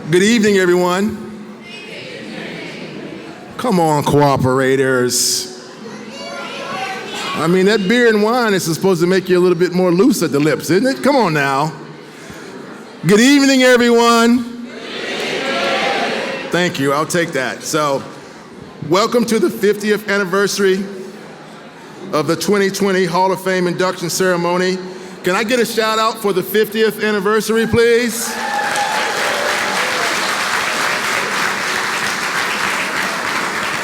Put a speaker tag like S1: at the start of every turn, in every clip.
S1: Good evening, everyone. Come on, cooperators. I mean, that beer and wine is supposed to make you a little bit more loose at the lips, isn't it? Come on now. Good evening, everyone. Thank you, I'll take that. So, welcome to the 50th anniversary of the 2020 Hall of Fame induction ceremony. Can I get a shout out for the 50th anniversary, please?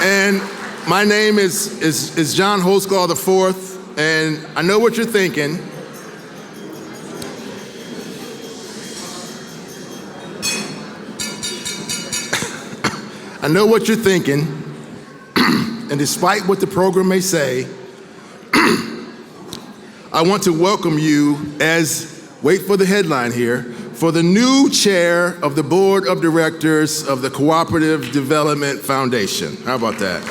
S1: And my name is John Holsclaw IV, and I know what you're thinking. I know what you're thinking, and despite what the program may say, I want to welcome you as, wait for the headline here, for the new chair of the Board of Directors of the Cooperative Development Foundation. How about that?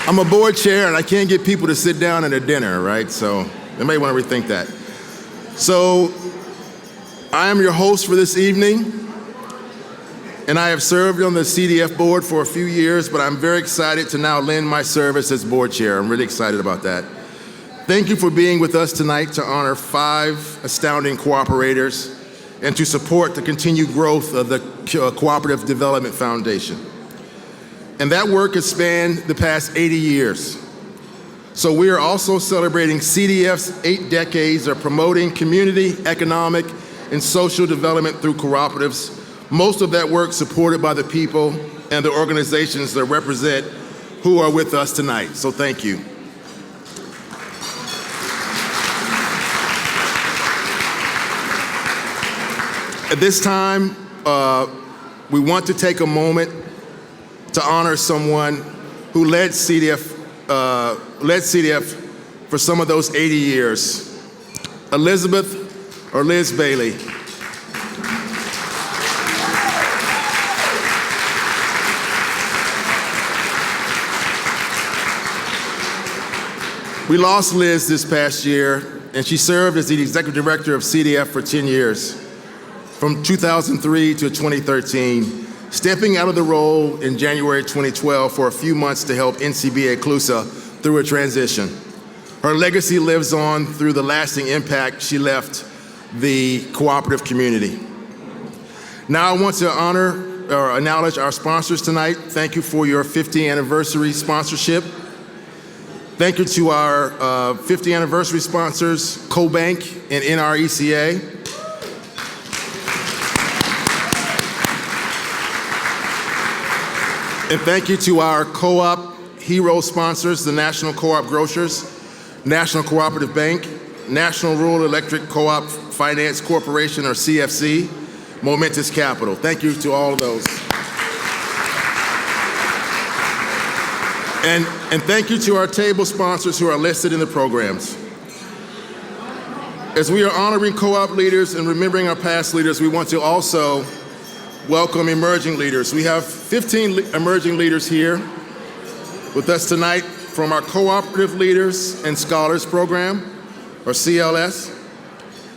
S1: I'm a board chair and I can't get people to sit down at a dinner, right? So they may want to rethink that. So I am your host for this evening, and I have served on the CDF board for a few years, but I'm very excited to now lend my service as board chair. I'm really excited about that. Thank you for being with us tonight to honor 5 astounding cooperators and to support the continued growth of the Cooperative Development Foundation. And that work has spanned the past 80 years. So we are also celebrating CDF's 8 decades of promoting community, economic, and social development through cooperatives. Most of that work supported by the people and the organizations that represent who are with us tonight. So thank you. At this time, we want to take a moment to honor someone who led CDF for some of those 80 years. Elizabeth or Liz Bailey. We lost Liz this past year, and she served as the executive director of CDF for 10 years, from 2003 to 2013, stepping out of the role in January 2012 for a few months to help NCBA CLUSA through a transition. Her legacy lives on through the lasting impact she left the cooperative community. Now I want to honor or acknowledge our sponsors tonight. Thank you for your 50th anniversary sponsorship. Thank you to our 50th anniversary sponsors, CoBank and NRECA. And thank you to our co-op hero sponsors, the National Co-op Grocers, National Cooperative Bank, National Rural Electric Co-op Finance Corporation, or CFC, Momentous Capital. Thank you to all of those. And thank you to our table sponsors who are listed in the programs. As we are honoring co-op leaders and remembering our past leaders, we want to also welcome emerging leaders. We have 15 emerging leaders here with us tonight from our Cooperative Leaders and Scholars Program, or CLS.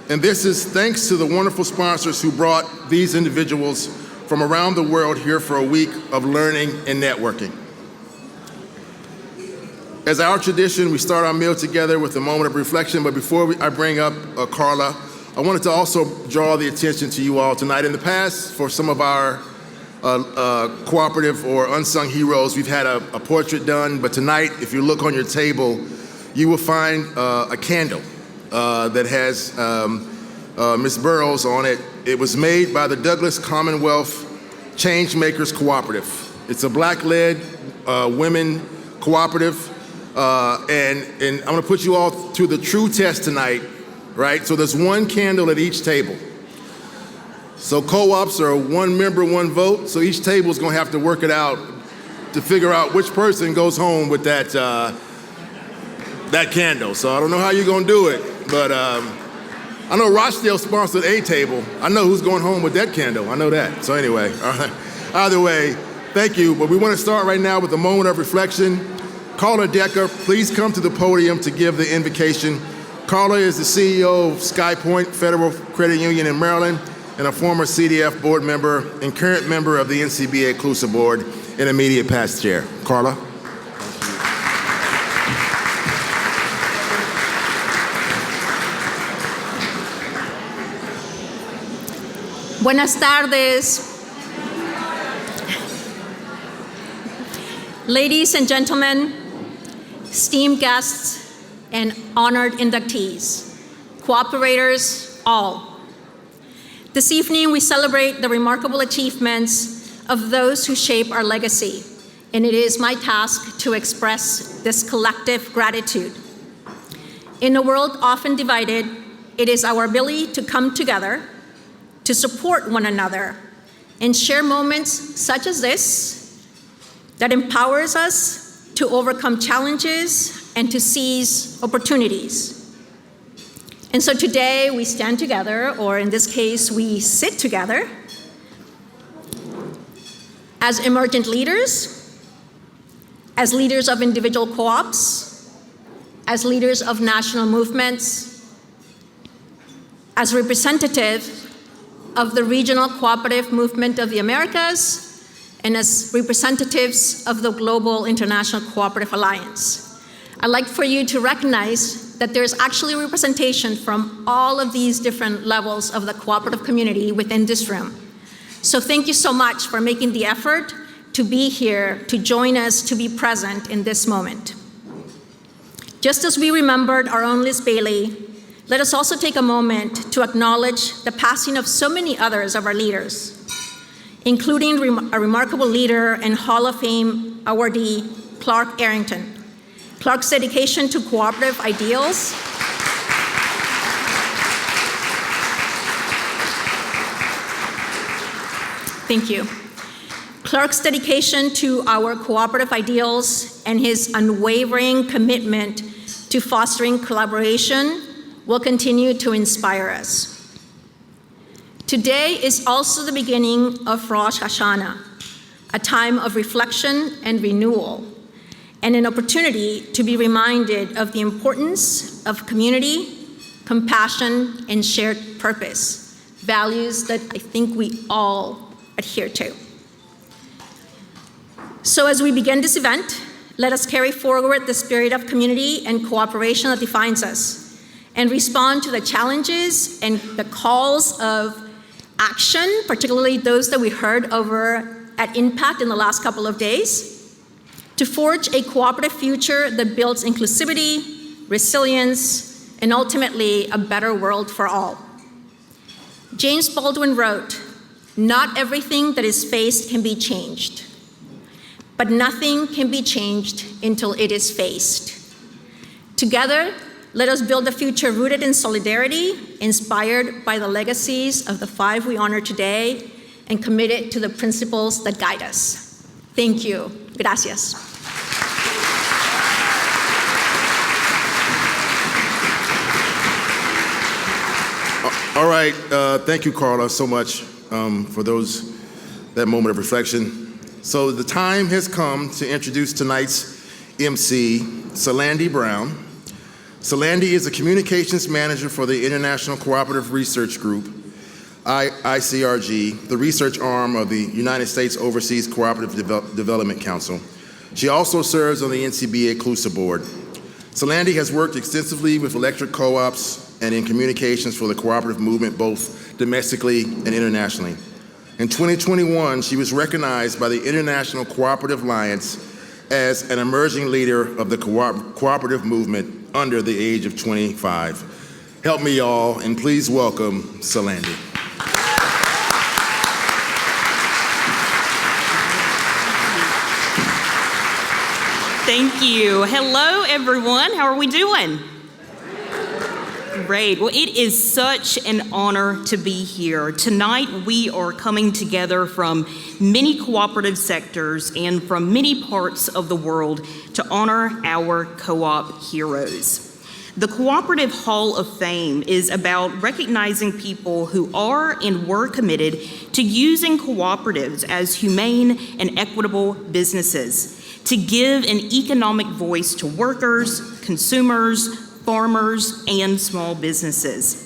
S1: And this is thanks to the wonderful sponsors who brought these individuals from around the world here for a week of learning and networking. As our tradition, we start our meal together with a moment of reflection, but before I bring up Carla, I wanted to also draw the attention to you all tonight. In the past, for some of our cooperative or unsung heroes, we've had a portrait done, but tonight, if you look on your table, you will find a candle that has Ms. Burroughs on it. It was made by the Douglas Commonwealth Changemakers Cooperative. It's a Black-led women cooperative, and I'm gonna put you all to the true test tonight, right? So there's one candle at each table. So co-ops are 1 member, 1 vote, so each table is gonna have to work it out to figure out which person goes home with that candle. So I don't know how you're gonna do it, but I know Rochdale sponsored a table. I know who's going home with that candle, I know that. So anyway, all right. Either way, thank you, but we wanna start right now with a moment of reflection. Carla Decker, please come to the podium to give the invocation. Carla is the CEO of SkyPoint Federal Credit Union in Maryland and a former CDF board member and current member of the NCBA Inclusive Board and immediate past chair. Carla.
S2: Buenas tardes. Ladies and gentlemen, esteemed guests, and honored inductees, cooperators, all. This evening, we celebrate the remarkable achievements of those who shape our legacy, and it is my task to express this collective gratitude. In a world often divided, it is our ability to come together, to support one another, and share moments such as this that empowers us to overcome challenges and to seize opportunities. And so today we stand together, or in this case, we sit together as emergent leaders, as leaders of individual co-ops, as leaders of national movements, as representatives of the regional cooperative movement of the Americas, and as representatives of the Global International Cooperative Alliance. I'd like for you to recognize that there's actually representation from all of these different levels of the cooperative community within this room. So thank you so much for making the effort to be here, to join us, to be present in this moment. Just as we remembered our own Liz Bailey, let us also take a moment to acknowledge the passing of so many others of our leaders, including a remarkable leader and Hall of Fame awardee, Clark Arrington. Clark's dedication to cooperative ideals Thank you. Clark's dedication to our cooperative ideals and his unwavering commitment to fostering collaboration will continue to inspire us. Today is also the beginning of Rosh Hashanah, a time of reflection and renewal, and an opportunity to be reminded of the importance of community, compassion, and shared purpose, values that I think we all adhere to. So as we begin this event, let us carry forward the spirit of community and cooperation that defines us, and respond to the challenges and the calls of action, particularly those that we heard over at Impact in the last couple of days, to forge a cooperative future that builds inclusivity, resilience, and ultimately a better world for all. James Baldwin wrote, "Not everything that is faced can be changed, but nothing can be changed until it is faced." Together, let us build a future rooted in solidarity, inspired by the legacies of the five we honor today, and committed to the principles that guide us. Thank you. Gracias.
S1: All right, thank you, Carla, so much for that moment of reflection. So the time has come to introduce tonight's MC, Salandy Brown. Salandy is a communications manager for the International Cooperative Research Group, ICRG, the research arm of the United States Overseas Cooperative Development Council. She also serves on the NCBA Inclusive Board. Salandy has worked extensively with electric co-ops and in communications for the cooperative movement, both domestically and internationally. In 2021, she was recognized by the International Cooperative Alliance as an emerging leader of the cooperative movement under the age of 25. Help me, y'all, and please welcome Salandy.
S3: Thank you. Hello, everyone. How are we doing? Great. Well, it is such an honor to be here. Tonight, we are coming together from many cooperative sectors and from many parts of the world to honor our co-op heroes. The Cooperative Hall of Fame is about recognizing people who are and were committed to using cooperatives as humane and equitable businesses. to give an economic voice to workers, consumers, farmers, and small businesses.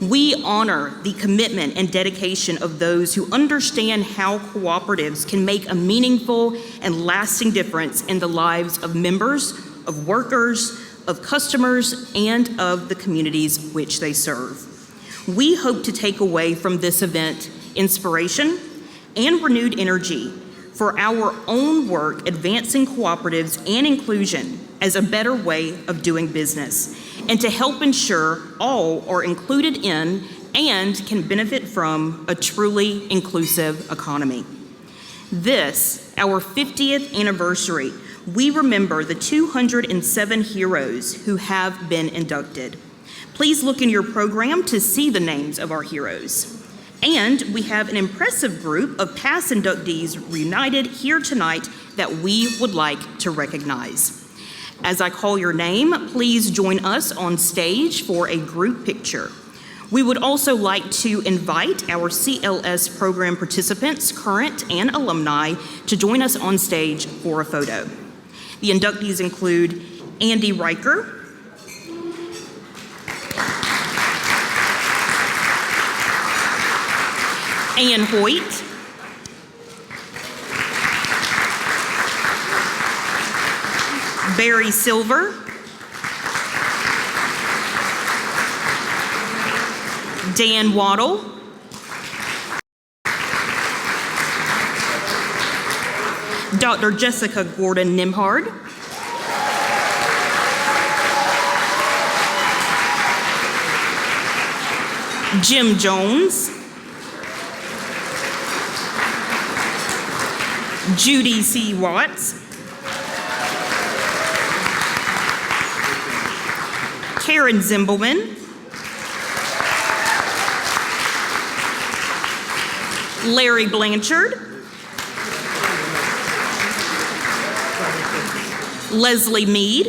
S3: We honor the commitment and dedication of those who understand how cooperatives can make a meaningful and lasting difference in the lives of members, of workers, of customers, and of the communities which they serve. We hope to take away from this event inspiration and renewed energy for our own work advancing cooperatives and inclusion as a better way of doing business, and to help ensure all are included in and can benefit from a truly inclusive economy. This, our 50th anniversary, we remember the 207 heroes who have been inducted. Please look in your program to see the names of our heroes. And we have an impressive group of past inductees reunited here tonight that we would like to recognize. As I call your name, please join us on stage for a group picture. We would also like to invite our CLS program participants, current and alumni, to join us on stage for a photo. The inductees include Andy Riker, Ann Hoyt, Barry Silver, Dan Waddle, Dr. Jessica Gordon Nimhard, Jim Jones, Judy C. Watts, Karen Zimbelman, Larry Blanchard, Leslie Mead,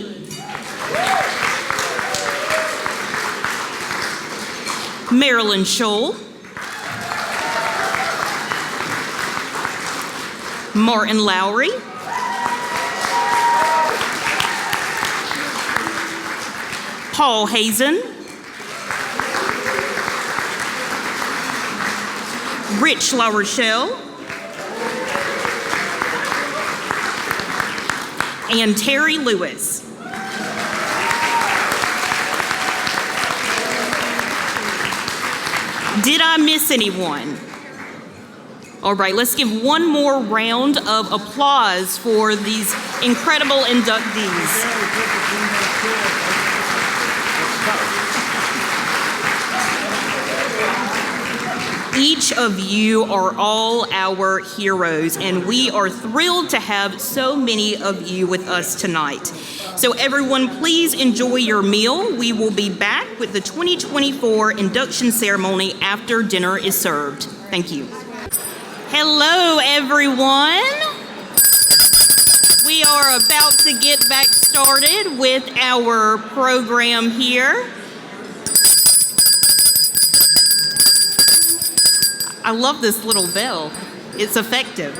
S3: Marilyn Scholl, Martin Lowry, Paul Hazen, Rich LaRochelle, and Terry Lewis. Did I miss anyone? All right, let's give one more round of applause for these incredible inductees. Each of you are all our heroes, and we are thrilled to have so many of you with us tonight. So everyone, please enjoy your meal. We will be back with the 2024 induction ceremony after dinner is served. Thank you. Hello, everyone. We are about to get back started with our program here. I love this little bell. It's effective.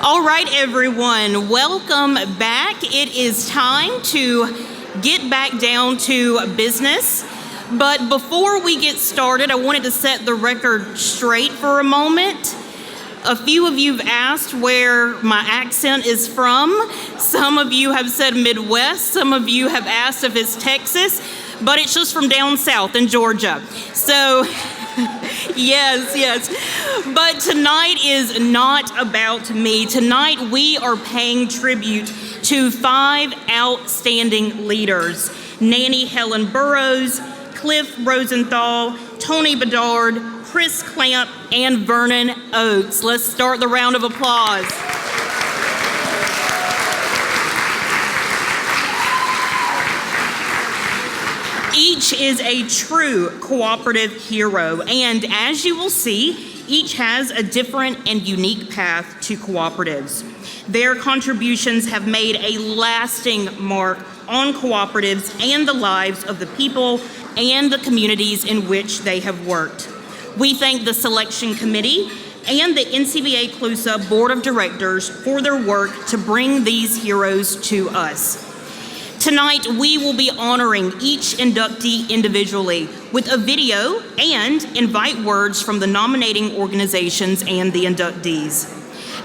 S3: All right, everyone, welcome back. It is time to get back down to business. But before we get started, I wanted to set the record straight for a moment. A few of you have asked where my accent is from. Some of you have said Midwest. Some of you have asked if it's Texas, but it's just from down south in Georgia. So, yes. But tonight is not about me. Tonight we are paying tribute to 5 outstanding leaders: Nannie Helen Burroughs, Cliff Rosenthal, Tony Bedard, Chris Clamp, and Vernon Oates. Let's start the round of applause. Each is a true cooperative hero, and as you will see, each has a different and unique path to cooperatives. Their contributions have made a lasting mark on cooperatives and the lives of the people and the communities in which they have worked. We thank the selection committee and the NCBA CLUSA Board of Directors for their work to bring these heroes to us. Tonight, we will be honoring each inductee individually with a video and invite words from the nominating organizations and the inductees.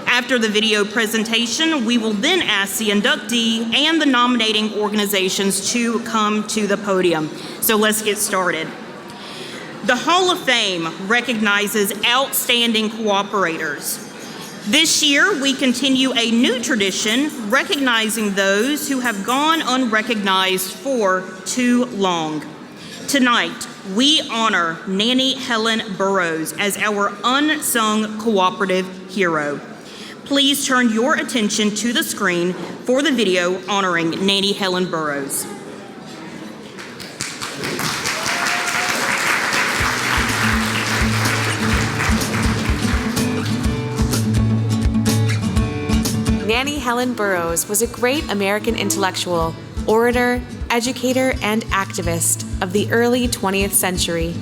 S3: After the video presentation, we will then ask the inductee and the nominating organizations to come to the podium. So let's get started. The Hall of Fame recognizes outstanding cooperators. This year, we continue a new tradition recognizing those who have gone unrecognized for too long. Tonight, we honor Nannie Helen Burroughs as our unsung cooperative hero. Please turn your attention to the screen for the video honoring Nannie Helen Burroughs.
S4: Nannie Helen Burroughs was a great American intellectual, orator, educator, and activist of the early 20th century.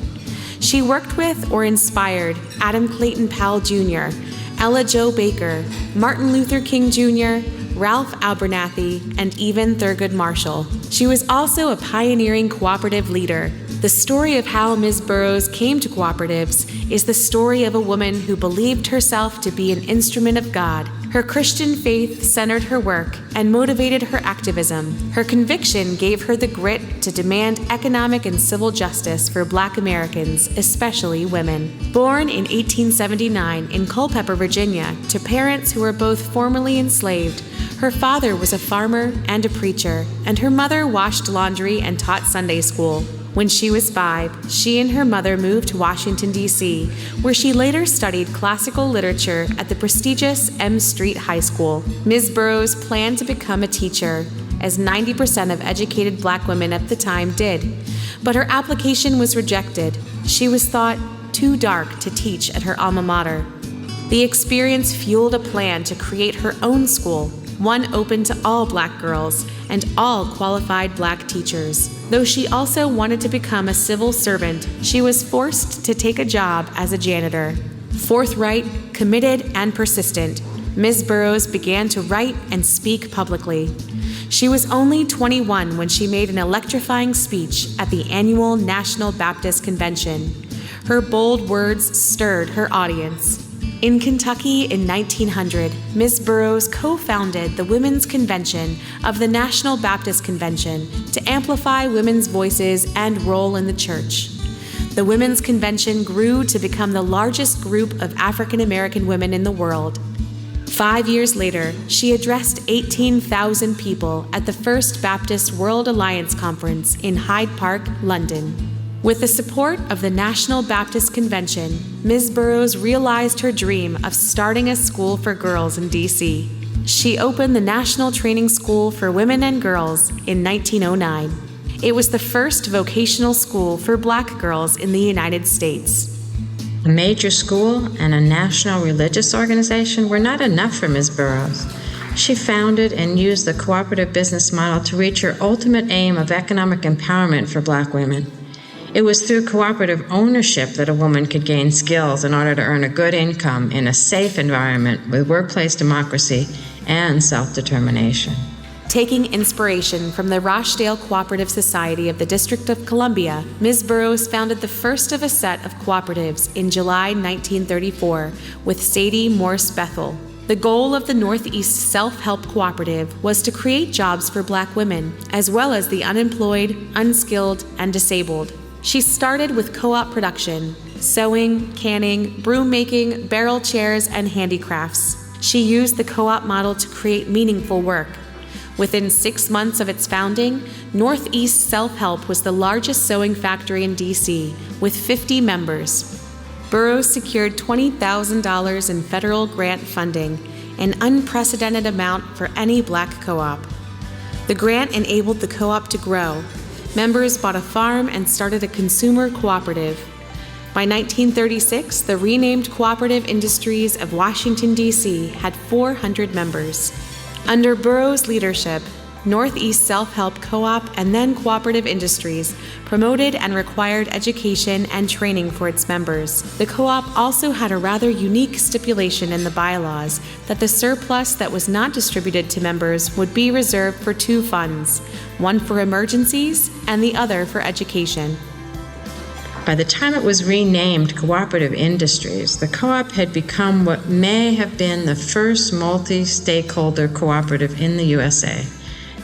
S4: She worked with or inspired Adam Clayton Powell Jr., Ella Jo Baker, Martin Luther King Jr., Ralph Abernathy, and even Thurgood Marshall. She was also a pioneering cooperative leader. The story of how Ms. Burroughs came to cooperatives is the story of a woman who believed herself to be an instrument of God. Her Christian faith centered her work and motivated her activism. Her conviction gave her the grit to demand economic and civil justice for Black Americans, especially women. Born in 1879 in Culpeper, Virginia, to parents who were both formerly enslaved, her father was a farmer and a preacher, and her mother washed laundry and taught Sunday school. When she was 5, she and her mother moved to Washington, D.C., where she later studied classical literature at the prestigious M Street High School. Ms. Burroughs planned to become a teacher, as 90% of educated Black women at the time did. But her application was rejected. She was thought too dark to teach at her alma mater. The experience fueled a plan to create her own school, one open to all Black girls and all qualified Black teachers. Though she also wanted to become a civil servant, she was forced to take a job as a janitor. Forthright, committed, and persistent, Ms. Burroughs began to write and speak publicly. She was only 21 when she made an electrifying speech at the annual National Baptist Convention. Her bold words stirred her audience. In Kentucky in 1900, Ms. Burroughs co-founded the Women's Convention of the National Baptist Convention to amplify women's voices and role in the church. The Women's Convention grew to become the largest group of African American women in the world. 5 years later, she addressed 18,000 people at the First Baptist World Alliance Conference in Hyde Park, London. With the support of the National Baptist Convention, Ms. Burroughs realized her dream of starting a school for girls in D.C. She opened the National Training School for Women and Girls in 1909. It was the first vocational school for Black girls in the United States.
S5: A major school and a national religious organization were not enough for Ms. Burroughs. She founded and used the cooperative business model to reach her ultimate aim of economic empowerment for Black women. It was through cooperative ownership that a woman could gain skills in order to earn a good income in a safe environment with workplace democracy and self-determination.
S4: Taking inspiration from the Rochdale Cooperative Society of the District of Columbia, Ms. Burroughs founded the first of a set of cooperatives in July 1934 with Sadie Morse Bethel. The goal of the Northeast Self-Help Cooperative was to create jobs for Black women, as well as the unemployed, unskilled, and disabled. She started with co-op production, sewing, canning, broom making, barrel chairs, and handicrafts. She used the co-op model to create meaningful work. Within 6 months of its founding, Northeast Self-Help was the largest sewing factory in D.C., with 50 members. Burroughs secured $20,000 in federal grant funding, an unprecedented amount for any Black co-op. The grant enabled the co-op to grow. Members bought a farm and started a consumer cooperative. By 1936, the renamed Cooperative Industries of Washington, D.C. had 400 members. Under Burroughs' leadership, Northeast Self-Help Co-op, and then Cooperative Industries, promoted and required education and training for its members. The co-op also had a rather unique stipulation in the bylaws that the surplus that was not distributed to members would be reserved for two funds, one for emergencies and the other for education.
S5: By the time it was renamed Cooperative Industries, the co-op had become what may have been the first multi-stakeholder cooperative in the USA,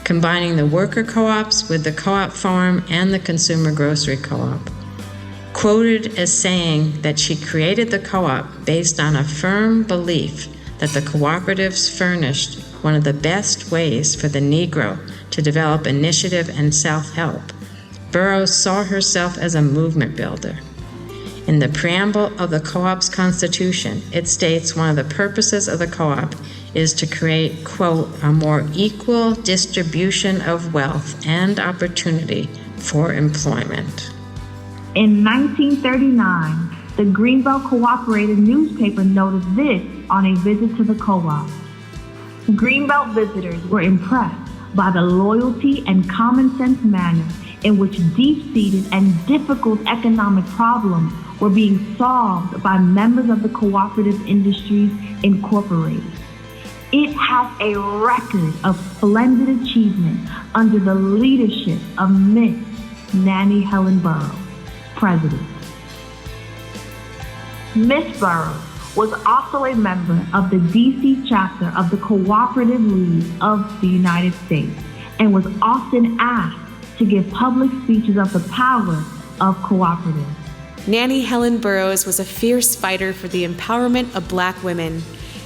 S5: combining the worker co-ops with the co-op farm and the consumer grocery co-op. Quoted as saying that she created the co-op based on a firm belief that the cooperatives furnished one of the best ways for the Negro to develop initiative and self-help, Burroughs saw herself as a movement builder. In the preamble of the co-op's constitution, it states one of the purposes of the co-op is to create, quote, a more equal distribution of wealth and opportunity for employment.
S6: In 1939, the Greenbelt Cooperative newspaper noted this on a visit to the co-op. Greenbelt visitors were impressed by the loyalty and common sense manner in which deep-seated and difficult economic problems were being solved by members of the Cooperative Industries Incorporated. It has a record of splendid achievement under the leadership of Miss Nannie Helen Burroughs, President. Miss Burroughs was also a member of the D.C. chapter of the Cooperative League of the United States and was often asked to give public speeches of the power of cooperatives.
S4: Nannie Helen Burroughs was a fierce fighter for the empowerment of Black women,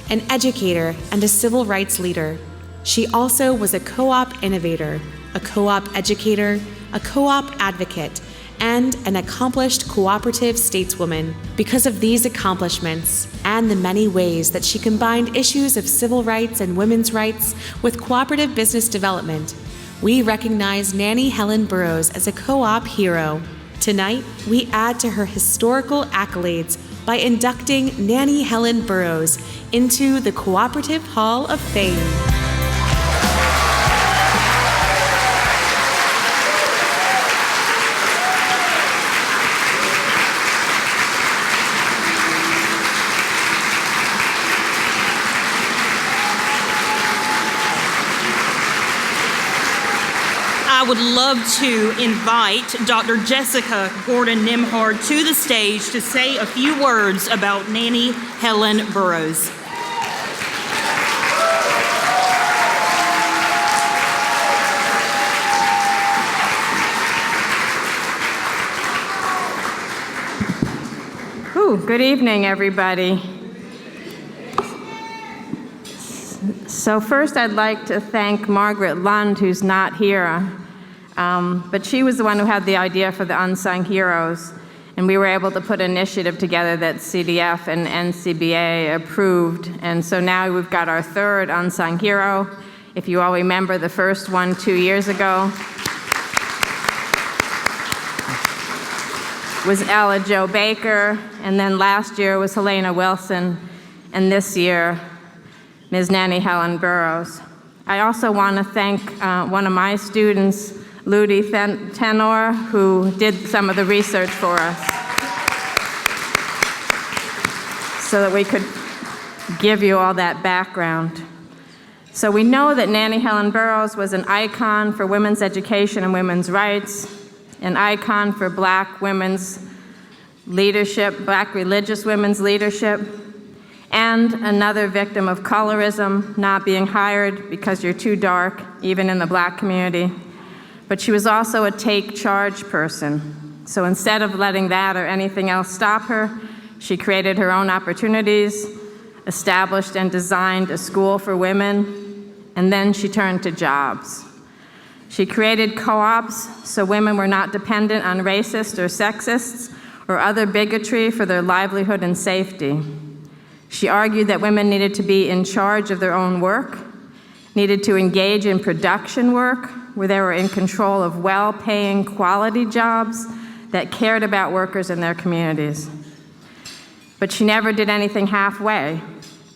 S4: an educator and a civil rights leader. She also was a co-op innovator, a co-op educator, a co-op advocate, and an accomplished cooperative stateswoman. Because of these accomplishments and the many ways that she combined issues of civil rights and women's rights with cooperative business development, we recognize Nannie Helen Burroughs as a co-op hero. Tonight, we add to her historical accolades by inducting Nannie Helen Burroughs into the Cooperative Hall of Fame.
S3: I would love to invite Dr. Jessica Gordon-Nimhard to the stage to say a few words about Nannie Helen Burroughs.
S7: Good evening, everybody. So first I'd like to thank Margaret Lund, who's not here, but she was the one who had the idea for the Unsung Heroes, and we were able to put an initiative together that CDF and NCBA approved, and so now we've got our third Unsung Hero. If you all remember the first one 2 years ago, was Ella Jo Baker, and then last year was Helena Wilson, and this year, Ms. Nannie Helen Burroughs. I also want to thank one of my students, Ludi Tenor, who did some of the research for us so that we could give you all that background. So we know that Nannie Helen Burroughs was an icon for women's education and women's rights, an icon for Black women's leadership, Black religious women's leadership, and another victim of colorism, not being hired because you're too dark, even in the Black community. But she was also a take charge person. So instead of letting that or anything else stop her, she created her own opportunities, established and designed a school for women, and then she turned to jobs. She created co-ops so women were not dependent on racist or sexist or other bigotry for their livelihood and safety. She argued that women needed to be in charge of their own work, needed to engage in production work where they were in control of well-paying quality jobs that cared about workers in their communities. But she never did anything halfway.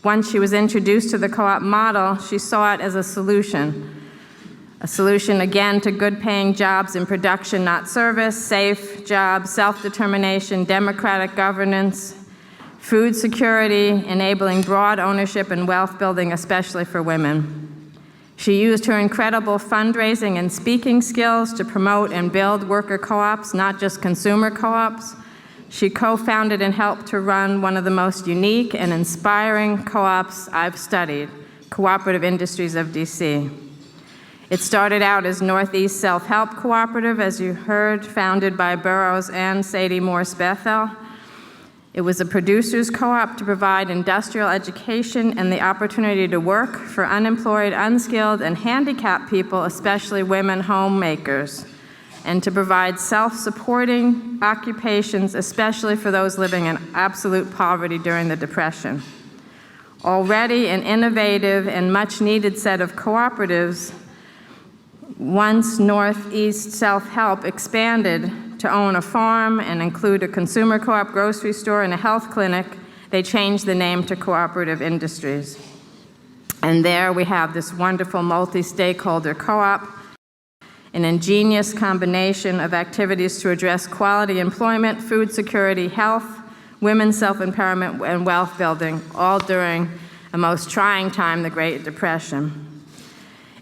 S7: Once she was introduced to the co-op model, she saw it as a solution. A solution, again, to good-paying jobs in production, not service, safe jobs, self-determination, democratic governance, food security, enabling broad ownership and wealth building, especially for women. She used her incredible fundraising and speaking skills to promote and build worker co-ops, not just consumer co-ops. She co-founded and helped to run one of the most unique and inspiring co-ops I've studied, Cooperative Industries of DC. It started out as Northeast Self-Help Cooperative, as you heard, founded by Burroughs and Sadie Morse Bethel. It was a producers co-op to provide industrial education and the opportunity to work for unemployed, unskilled, and handicapped people, especially women homemakers, and to provide self-supporting occupations, especially for those living in absolute poverty during the Depression. Already an innovative and much-needed set of cooperatives, once Northeast Self-Help expanded to own a farm and include a consumer co-op, grocery store, and a health clinic, they changed the name to Cooperative Industries. And there we have this wonderful multi-stakeholder co-op, an ingenious combination of activities to address quality employment, food security, health, women's self-empowerment, and wealth building, all during a most trying time, the Great Depression.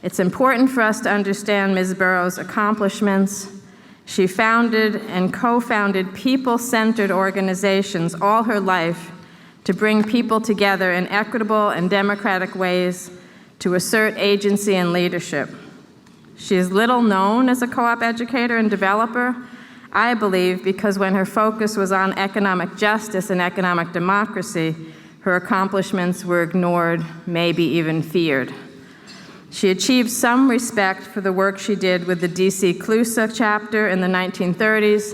S7: It's important for us to understand Ms. Burroughs' accomplishments. She founded and co-founded people-centered organizations all her life to bring people together in equitable and democratic ways to assert agency and leadership. She is little known as a co-op educator and developer, I believe, because when her focus was on economic justice and economic democracy, her accomplishments were ignored, maybe even feared. She achieved some respect for the work she did with the DC CLUSA chapter in the 1930s,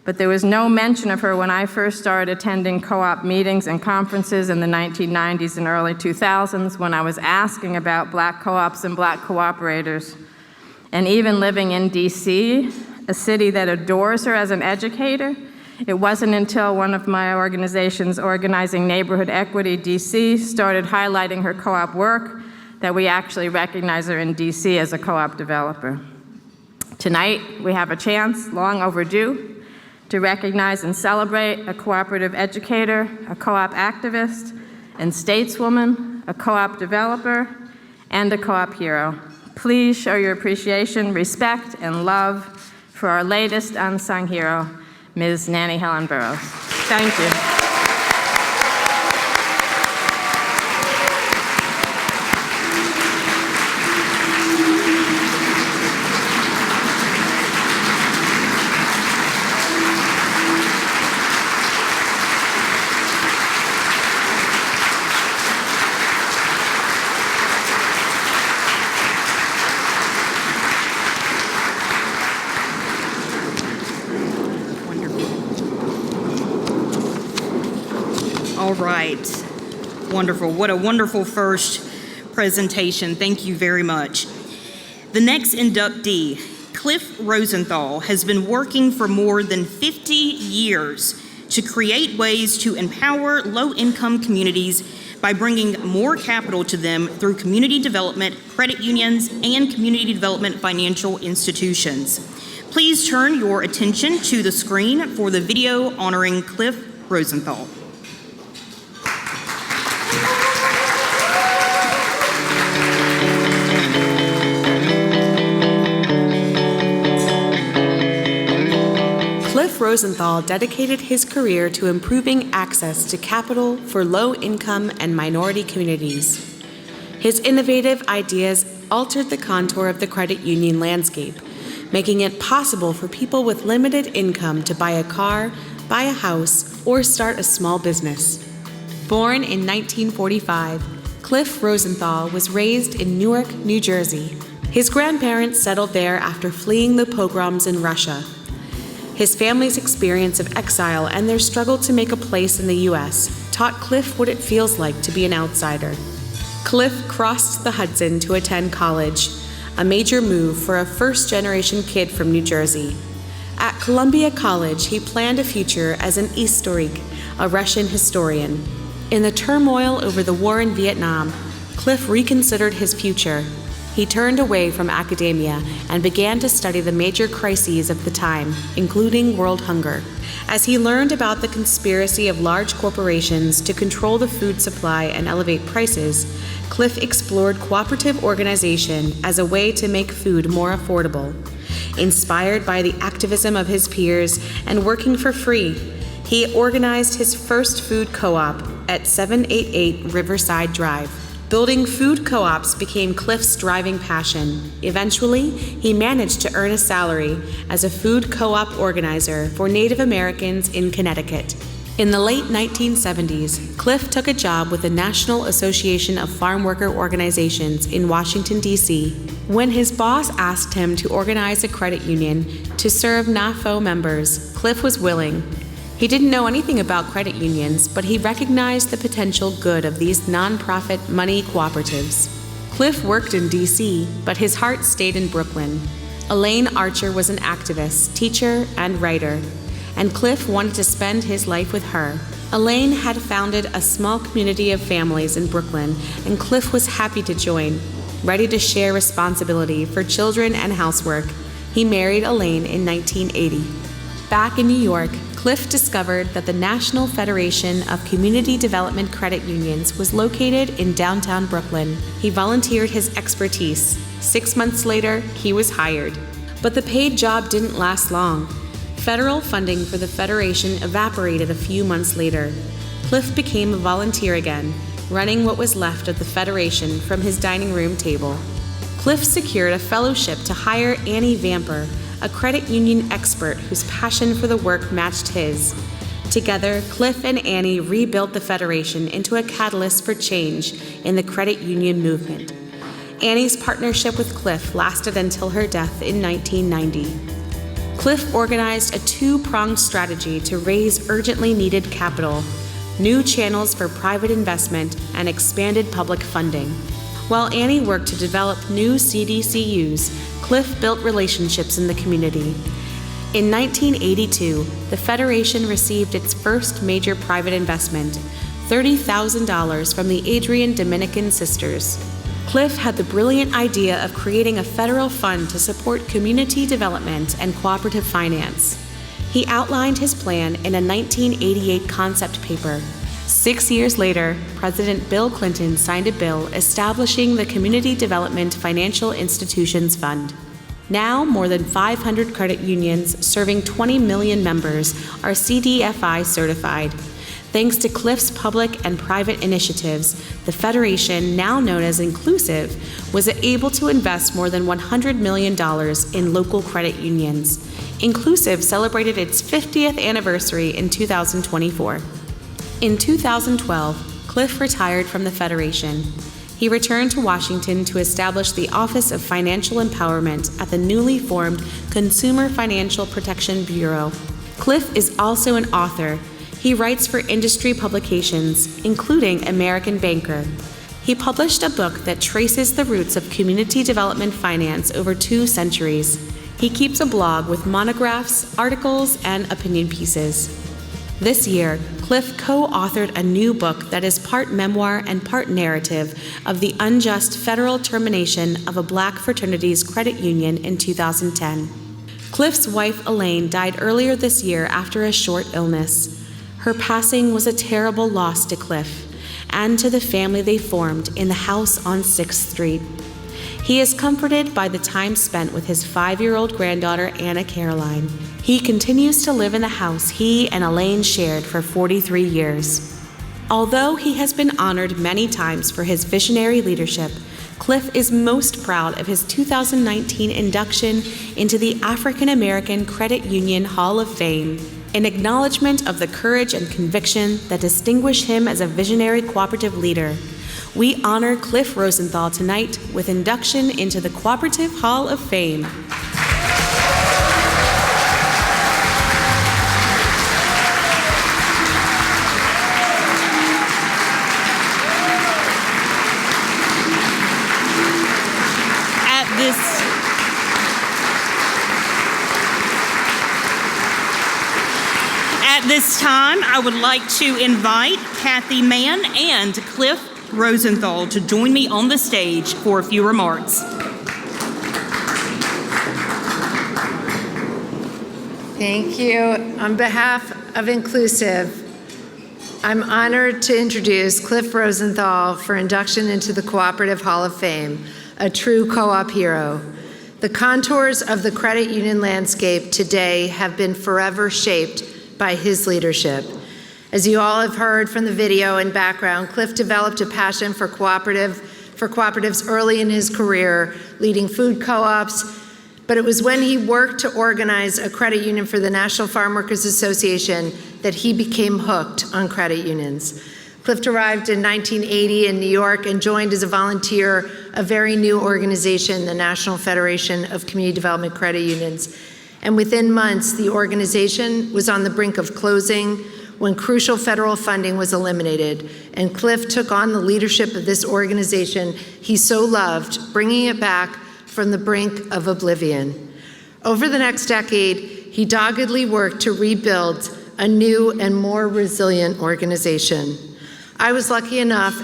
S7: but there was no mention of her when I first started attending co-op meetings and conferences in the 1990s and early 2000s when I was asking about Black co-ops and Black cooperators. And even living in DC, a city that adores her as an educator, it wasn't until one of my organizations, Organizing Neighborhood Equity DC, started highlighting her co-op work that we actually recognize her in DC as a co-op developer. Tonight, we have a chance, long overdue, to recognize and celebrate a cooperative educator, a co-op activist, and stateswoman, a co-op developer, and a co-op hero. Please show your appreciation, respect, and love for our latest unsung hero, Ms. Nannie Helen Burroughs. Thank you.
S3: All right. Wonderful. What a wonderful first presentation. Thank you very much. The next inductee, Cliff Rosenthal, has been working for more than 50 years to create ways to empower low-income communities by bringing more capital to them through community development, credit unions, and community development financial institutions. Please turn your attention to the screen for the video honoring Cliff Rosenthal.
S4: Cliff Rosenthal dedicated his career to improving access to capital for low-income and minority communities. His innovative ideas altered the contour of the credit union landscape, making it possible for people with limited income to buy a car, buy a house, or start a small business. Born in 1945, Cliff Rosenthal was raised in Newark, New Jersey. His grandparents settled there after fleeing the pogroms in Russia. His family's experience of exile and their struggle to make a place in the U.S. taught Cliff what it feels like to be an outsider. Cliff crossed the Hudson to attend college, a major move for a first-generation kid from New Jersey. At Columbia College, he planned a future as an historik, a Russian historian. In the turmoil over the war in Vietnam, Cliff reconsidered his future. he turned away from academia and began to study the major crises of the time, including world hunger. As he learned about the conspiracy of large corporations to control the food supply and elevate prices, Cliff explored cooperative organization as a way to make food more affordable. Inspired by the activism of his peers and working for free, he organized his first food co-op at 788 Riverside Drive. Building food co-ops became Cliff's driving passion. Eventually, he managed to earn a salary as a food co-op organizer for Native Americans in Connecticut. In the late 1970s, Cliff took a job with the National Association of Farm Worker Organizations in Washington, D.C. When his boss asked him to organize a credit union to serve NAFO members, Cliff was willing. He didn't know anything about credit unions, but he recognized the potential good of these nonprofit money cooperatives. Cliff worked in D.C., but his heart stayed in Brooklyn. Elaine Archer was an activist, teacher, and writer, and Cliff wanted to spend his life with her. Elaine had founded a small community of families in Brooklyn, and Cliff was happy to join. Ready to share responsibility for children and housework, he married Elaine in 1980. Back in New York, Cliff discovered that the National Federation of Community Development Credit Unions was located in downtown Brooklyn. He volunteered his expertise. 6 months later, he was hired. But the paid job didn't last long. Federal funding for the Federation evaporated a few months later. Cliff became a volunteer again, running what was left of the Federation from his dining room table. Cliff secured a fellowship to hire Annie Vamper, a credit union expert whose passion for the work matched his. Together, Cliff and Annie rebuilt the Federation into a catalyst for change in the credit union movement. Annie's partnership with Cliff lasted until her death in 1990. Cliff organized a two-pronged strategy to raise urgently needed capital, new channels for private investment, and expanded public funding. While Annie worked to develop new CDCUs, Cliff built relationships in the community. In 1982, the Federation received its first major private investment, $30,000 from the Adrian Dominican Sisters. Cliff had the brilliant idea of creating a federal fund to support community development and cooperative finance. He outlined his plan in a 1988 concept paper. 6 years later, President Bill Clinton signed a bill establishing the Community Development Financial Institutions Fund. Now, more than 500 credit unions serving 20 million members are CDFI certified. Thanks to Cliff's public and private initiatives, the Federation, now known as Inclusive, was able to invest more than $100 million in local credit unions. Inclusive celebrated its 50th anniversary in 2024. In 2012, Cliff retired from the Federation. He returned to Washington to establish the Office of Financial Empowerment at the newly formed Consumer Financial Protection Bureau. Cliff is also an author. He writes for industry publications, including American Banker. He published a book that traces the roots of community development finance over 2 centuries. He keeps a blog with monographs, articles, and opinion pieces. This year, Cliff co-authored a new book that is part memoir and part narrative of the unjust federal termination of a black fraternity's credit union in 2010. Cliff's wife, Elaine, died earlier this year after a short illness. Her passing was a terrible loss to Cliff and to the family they formed in the house on 6th Street. He is comforted by the time spent with his 5-year-old granddaughter, Anna Caroline. He continues to live in the house he and Elaine shared for 43 years. Although he has been honored many times for his visionary leadership, Cliff is most proud of his 2019 induction into the African American Credit Union Hall of Fame, an acknowledgement of the courage and conviction that distinguish him as a visionary cooperative leader. We honor Cliff Rosenthal tonight with induction into the Cooperative Hall of Fame.
S3: At this time, I would like to invite Kathy Mann and Cliff Rosenthal to join me on the stage for a few remarks.
S8: Thank you. On behalf of Inclusive, I'm honored to introduce Cliff Rosenthal for induction into the Cooperative Hall of Fame, a true co-op hero. The contours of the credit union landscape today have been forever shaped by his leadership. As you all have heard from the video and background, Cliff developed a passion for cooperatives early in his career, leading food co-ops, but it was when he worked to organize a credit union for the National Farm Workers Association that he became hooked on credit unions. Cliff arrived in 1980 in New York and joined as a volunteer a very new organization, the National Federation of Community Development Credit Unions. And within months, the organization was on the brink of closing when crucial federal funding was eliminated. And Cliff took on the leadership of this organization he so loved, bringing it back from the brink of oblivion. Over the next decade, he doggedly worked to rebuild a new and more resilient organization. I was lucky enough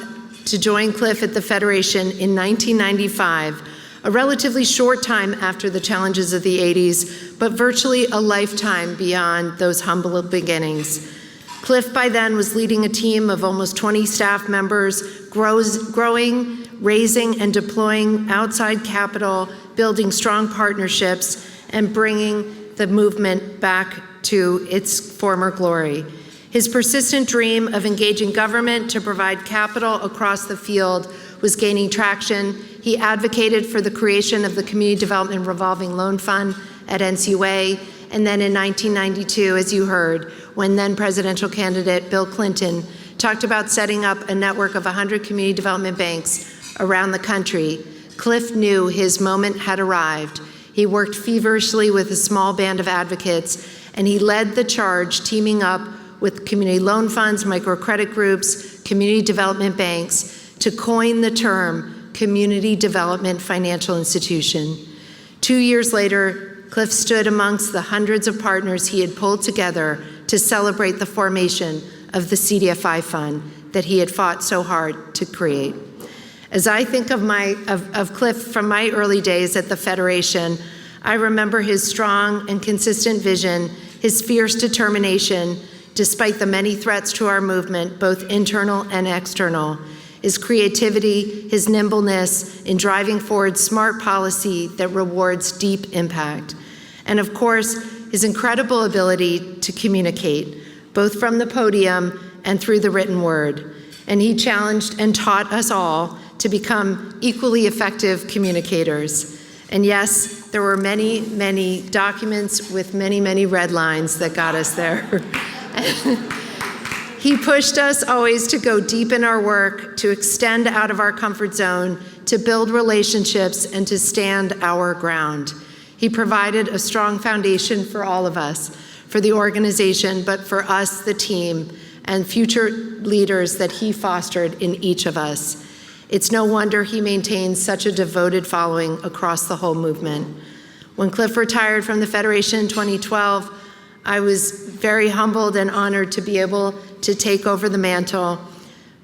S8: to join Cliff at the Federation in 1995, a relatively short time after the challenges of the 80s, but virtually a lifetime beyond those humble beginnings. Cliff by then was leading a team of almost 20 staff members, growing, raising, and deploying outside capital, building strong partnerships, and bringing the movement back to its former glory. His persistent dream of engaging government to provide capital across the field was gaining traction. He advocated for the creation of the Community Development Revolving Loan Fund at NCUA, and then in 1992, as you heard, when then presidential candidate Bill Clinton talked about setting up a network of 100 community development banks around the country, Cliff knew his moment had arrived. He worked feverishly with a small band of advocates, and he led the charge, teaming up with community loan funds, microcredit groups, community development banks, to coin the term Community Development Financial Institution. 2 years later, Cliff stood amongst the hundreds of partners he had pulled together to celebrate the formation of the CDFI fund that he had fought so hard to create. As I think of Cliff from my early days at the Federation, I remember his strong and consistent vision, his fierce determination, despite the many threats to our movement, both internal and external, his creativity, his nimbleness in driving forward smart policy that rewards deep impact, and of course, his incredible ability to communicate, both from the podium and through the written word. And he challenged and taught us all to become equally effective communicators. And yes, there were many, many documents with many, many red lines that got us there. He pushed us always to go deep in our work, to extend out of our comfort zone, to build relationships, and to stand our ground. He provided a strong foundation for all of us, for the organization, but for us, the team, and future leaders that he fostered in each of us. It's no wonder he maintains such a devoted following across the whole movement. When Cliff retired from the Federation in 2012, I was very humbled and honored to be able to take over the mantle.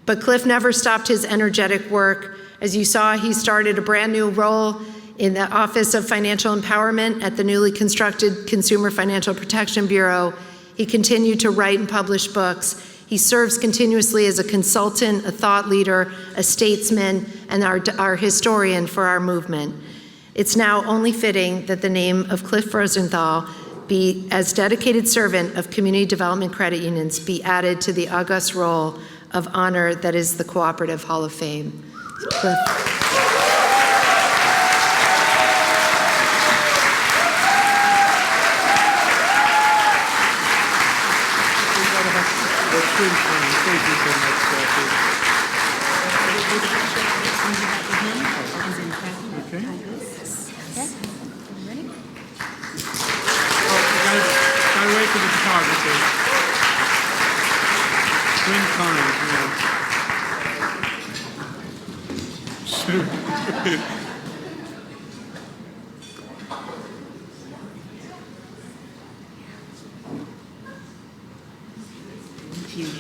S8: But Cliff never stopped his energetic work. As you saw, he started a brand new role in the Office of Financial Empowerment at the newly constructed Consumer Financial Protection Bureau. He continued to write and publish books. He serves continuously as a consultant, a thought leader, a statesman, and our historian for our movement. It's now only fitting that the name of Cliff Rosenthal be, as dedicated servant of community development credit unions, be added to the august roll of honor that is the Cooperative Hall of Fame. Cliff.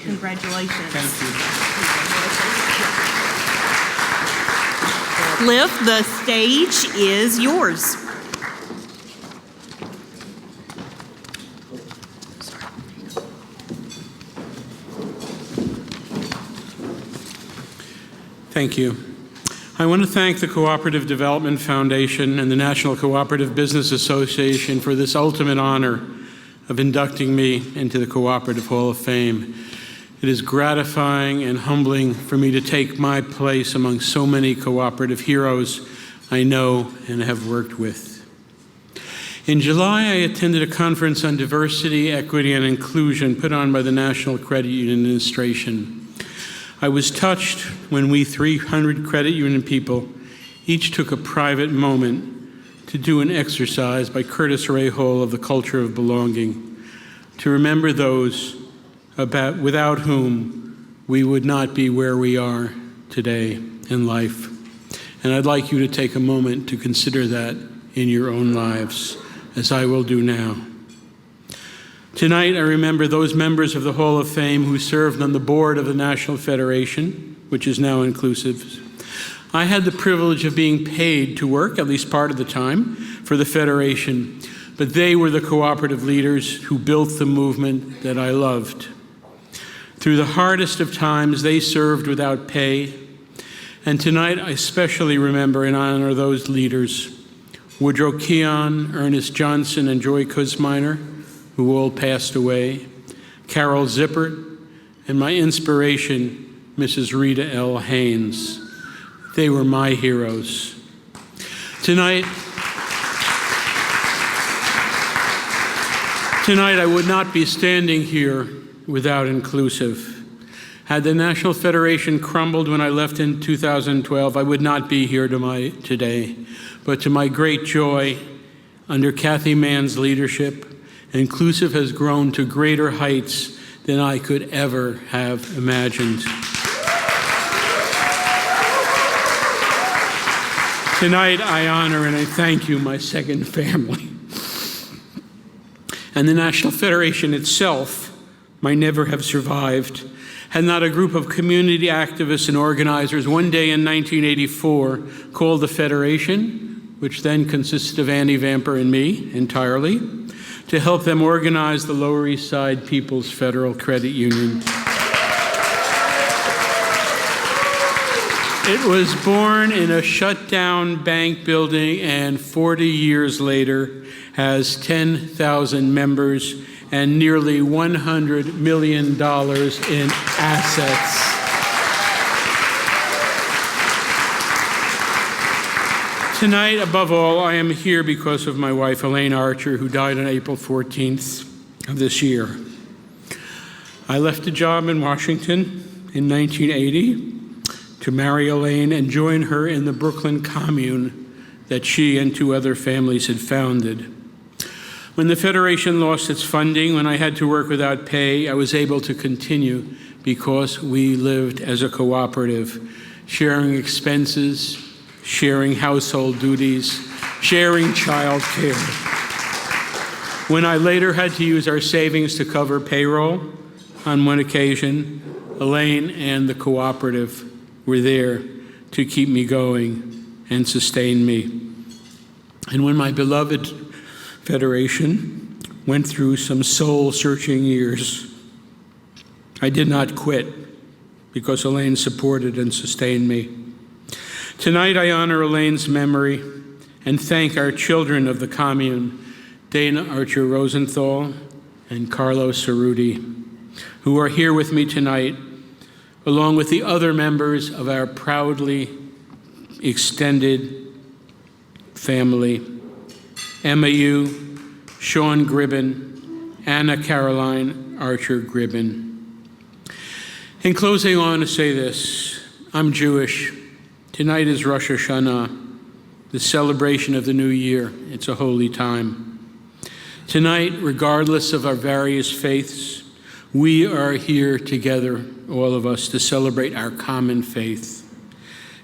S3: Congratulations.
S9: Thank you.
S3: Cliff, the stage is yours.
S9: Thank you. I want to thank the Cooperative Development Foundation and the National Cooperative Business Association for this ultimate honor of inducting me into the Cooperative Hall of Fame. It is gratifying and humbling for me to take my place among so many cooperative heroes I know and have worked with. In July, I attended a conference on diversity, equity, and inclusion put on by the National Credit Union Administration. I was touched when we 300 credit union people each took a private moment to do an exercise by Curtis Ray Hall of the Culture of Belonging, to remember those without whom we would not be where we are today in life. And I'd like you to take a moment to consider that in your own lives, as I will do now. Tonight, I remember those members of the Hall of Fame who served on the board of the National Federation, which is now inclusive. I had the privilege of being paid to work, at least part of the time, for the Federation, but they were the cooperative leaders who built the movement that I loved. Through the hardest of times, they served without pay, and tonight I especially remember and honor those leaders, Woodrow Keon, Ernest Johnson, and Joy Kuzminer, who all passed away, Carol Zippert, and my inspiration, Mrs. Rita L. Haynes. They were my heroes. Tonight I would not be standing here without inclusive. Had the National Federation crumbled when I left in 2012, I would not be here today. But to my great joy, under Kathy Mann's leadership, Inclusive has grown to greater heights than I could ever have imagined. Tonight, I honor and I thank you, my second family. And the National Federation itself might never have survived had not a group of community activists and organizers one day in 1984 called the Federation, which then consisted of Annie Vamper and me entirely, to help them organize the Lower East Side People's Federal Credit Union. It was born in a shut-down bank building and 40 years later has 10,000 members and nearly $100 million in assets. Tonight, above all, I am here because of my wife, Elaine Archer, who died on April 14th of this year. I left a job in Washington in 1980 to marry Elaine and join her in the Brooklyn commune that she and two other families had founded. When the Federation lost its funding, when I had to work without pay, I was able to continue because we lived as a cooperative, sharing expenses, sharing household duties, sharing child care. When I later had to use our savings to cover payroll, on one occasion, Elaine and the cooperative were there to keep me going and sustain me. And when my beloved Federation went through some soul-searching years, I did not quit because Elaine supported and sustained me. Tonight I honor Elaine's memory and thank our children of the commune, Dana Archer Rosenthal and Carlos Cerruti, who are here with me tonight, along with the other members of our proudly extended family, Emma Yu, Sean Gribben, Anna Caroline Archer Gribben. In closing, I want to say this. I'm Jewish. Tonight is Rosh Hashanah, the celebration of the new year. It's a holy time. Tonight, regardless of our various faiths, we are here together, all of us, to celebrate our common faith.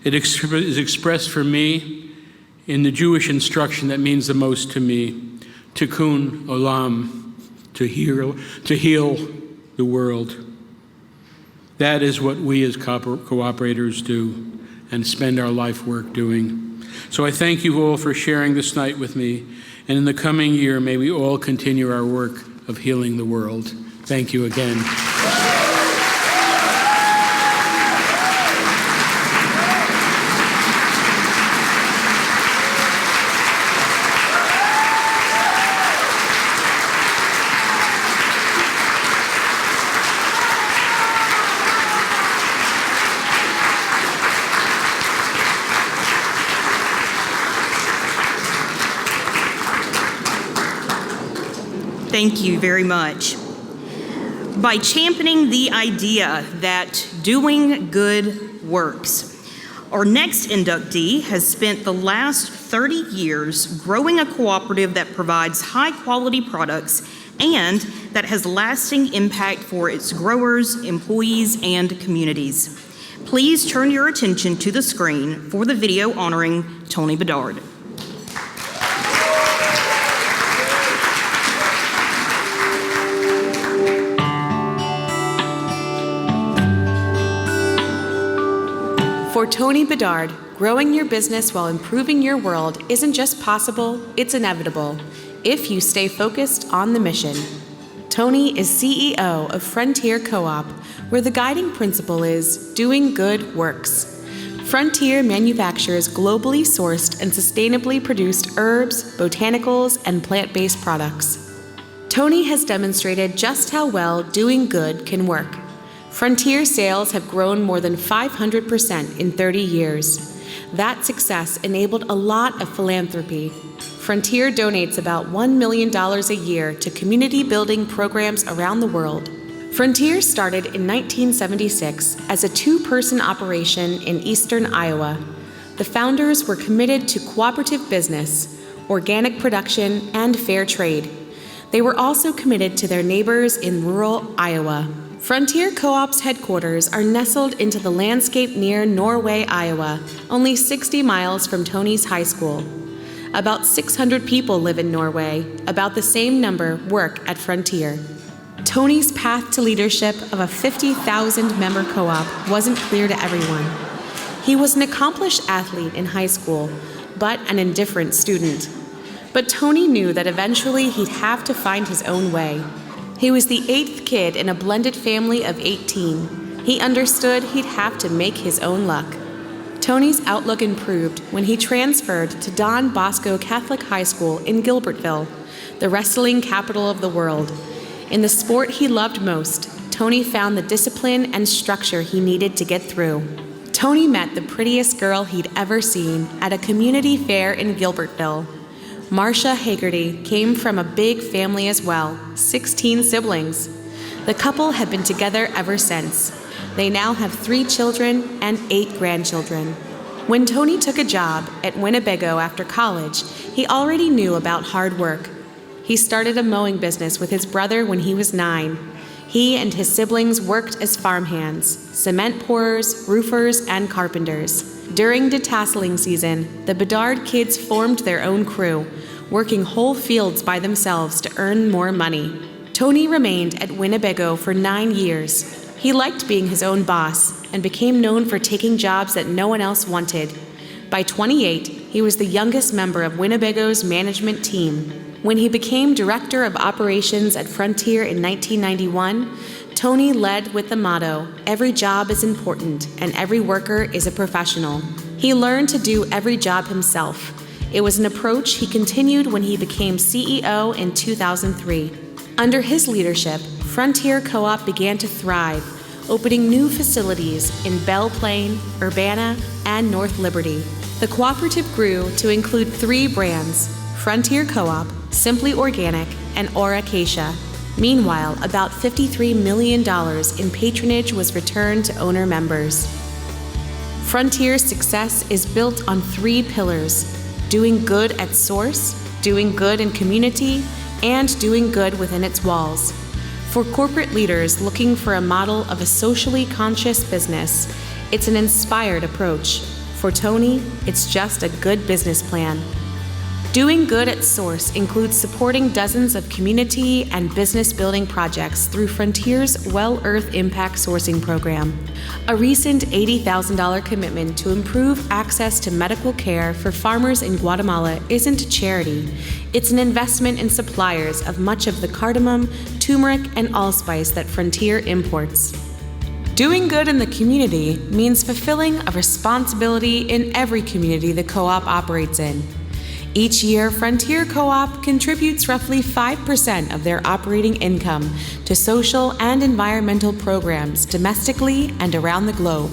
S9: It is expressed for me in the Jewish instruction that means the most to me, tikkun olam, to heal the world. That is what we as cooperators do and spend our life work doing. So I thank you all for sharing this night with me, and in the coming year, may we all continue our work of healing the world. Thank you again.
S3: Thank you very much. By championing the idea that doing good works, our next inductee has spent the last 30 years growing a cooperative that provides high-quality products and that has lasting impact for its growers, employees, and communities. Please turn your attention to the screen for the video honoring Tony Bedard.
S4: For Tony Bedard, growing your business while improving your world isn't just possible, it's inevitable, if you stay focused on the mission. Tony is CEO of Frontier Co-op, where the guiding principle is doing good works. Frontier manufactures globally sourced and sustainably produced herbs, botanicals, and plant-based products. Tony has demonstrated just how well doing good can work. Frontier sales have grown more than 500% in 30 years. That success enabled a lot of philanthropy. Frontier donates about $1 million a year to community building programs around the world. Frontier started in 1976 as a two-person operation in eastern Iowa. The founders were committed to cooperative business, organic production, and fair trade. They were also committed to their neighbors in rural Iowa. Frontier Co-op's headquarters are nestled into the landscape near Norway, Iowa, only 60 miles from Tony's high school. About 600 people live in Norway. About the same number work at Frontier. Tony's path to leadership of a 50,000-member co-op wasn't clear to everyone. He was an accomplished athlete in high school, but an indifferent student. But Tony knew that eventually he'd have to find his own way. He was the 8th kid in a blended family of 18. He understood he'd have to make his own luck. Tony's outlook improved when he transferred to Don Bosco Catholic High School in Gilbertville, the wrestling capital of the world. In the sport he loved most, Tony found the discipline and structure he needed to get through. Tony met the prettiest girl he'd ever seen at a community fair in Gilbertville. Marcia Hagerty came from a big family as well, 16 siblings. The couple had been together ever since. They now have 3 children and 8 grandchildren. When Tony took a job at Winnebago after college, he already knew about hard work. He started a mowing business with his brother when he was 9. He and his siblings worked as farmhands, cement pourers, roofers, and carpenters. During detasseling season, the Bedard kids formed their own crew, working whole fields by themselves to earn more money. Tony remained at Winnebago for 9 years. He liked being his own boss and became known for taking jobs that no one else wanted. By 28, he was the youngest member of Winnebago's management team. When he became director of operations at Frontier in 1991, Tony led with the motto, "Every job is important and every worker is a professional." He learned to do every job himself. It was an approach he continued when he became CEO in 2003. Under his leadership, Frontier Co-op began to thrive, opening new facilities in Belle Plaine, Urbana, and North Liberty. The cooperative grew to include 3 brands, Frontier Co-op, Simply Organic, and Auracacia. Meanwhile, about $53 million in patronage was returned to owner members. Frontier's success is built on 3 pillars: doing good at source, doing good in community, and doing good within its walls. For corporate leaders looking for a model of a socially conscious business, it's an inspired approach. For Tony, it's just a good business plan. Doing good at source includes supporting dozens of community and business building projects through Frontier's Well Earth Impact Sourcing Program. A recent $80,000 commitment to improve access to medical care for farmers in Guatemala isn't a charity. It's an investment in suppliers of much of the cardamom, turmeric, and allspice that Frontier imports. Doing good in the community means fulfilling a responsibility in every community the co-op operates in. Each year, Frontier Co-op contributes roughly 5% of their operating income to social and environmental programs domestically and around the globe.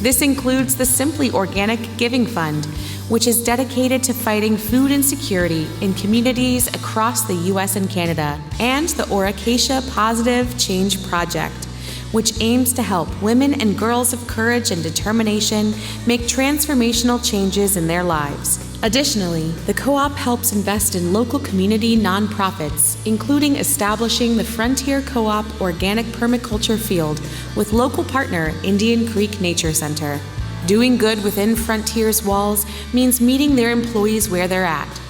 S4: This includes the Simply Organic Giving Fund, which is dedicated to fighting food insecurity in communities across the U.S. and Canada, and the Acacia Positive Change Project, which aims to help women and girls of courage and determination make transformational changes in their lives. Additionally, the co-op helps invest in local community nonprofits, including establishing the Frontier Co-op Organic Permaculture Field with local partner Indian Creek Nature Center. Doing good within Frontier's walls means meeting their employees where they're at.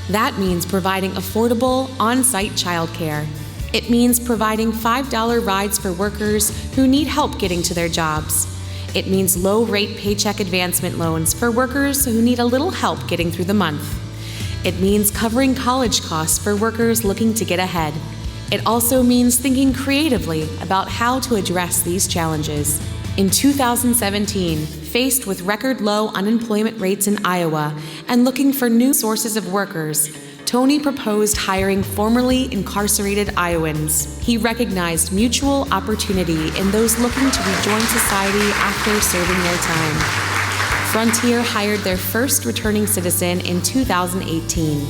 S4: That means providing affordable, on-site childcare. It means providing $5 rides for workers who need help getting to their jobs. It means low-rate paycheck advancement loans for workers who need a little help getting through the month. It means covering college costs for workers looking to get ahead. It also means thinking creatively about how to address these challenges. In 2017, faced with record low unemployment rates in Iowa and looking for new sources of workers, Tony proposed hiring formerly incarcerated Iowans. He recognized mutual opportunity in those looking to rejoin society after serving their time. Frontier hired their first returning citizen in 2018.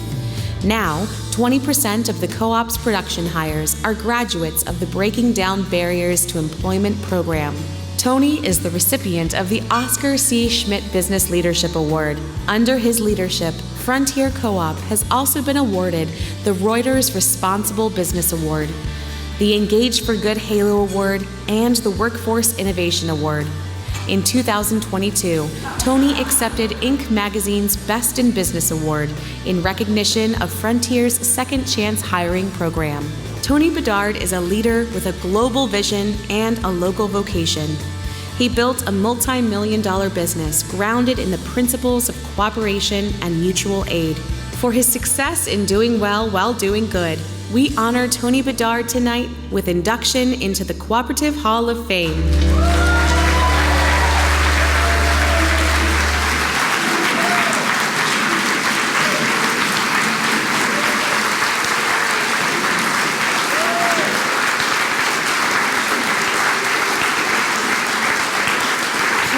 S4: Now, 20% of the co-op's production hires are graduates of the Breaking Down Barriers to Employment program. Tony is the recipient of the Oscar C. Schmidt Business Leadership Award. Under his leadership, Frontier Co-op has also been awarded the Reuters Responsible Business Award, the Engage for Good Halo Award, and the Workforce Innovation Award. In 2022, Tony accepted Inc. magazine's Best in Business Award in recognition of Frontier's Second Chance Hiring program. Tony Bedard is a leader with a global vision and a local vocation. He built a multi-million-dollar business grounded in the principles of cooperation and mutual aid. For his success in doing well while doing good, we honor Tony Bedard tonight with induction into the Cooperative Hall of Fame.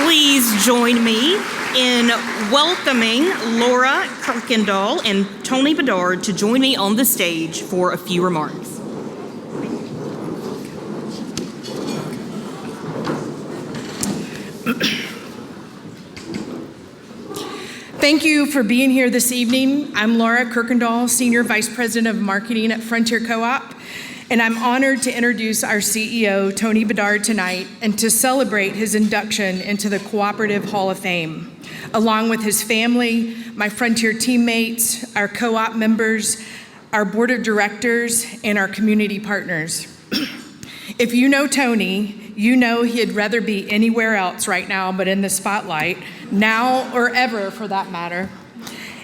S3: Please join me in welcoming Laura Kirkendall and Tony Bedard to join me on the stage for a few remarks.
S10: Thank you for being here this evening. I'm Laura Kirkendall, Senior Vice President of Marketing at Frontier Co-op, and I'm honored to introduce our CEO, Tony Bedard, tonight and to celebrate his induction into the Cooperative Hall of Fame, along with his family, my Frontier teammates, our co-op members, our board of directors, and our community partners. If you know Tony, you know he'd rather be anywhere else right now but in the spotlight, now or ever for that matter.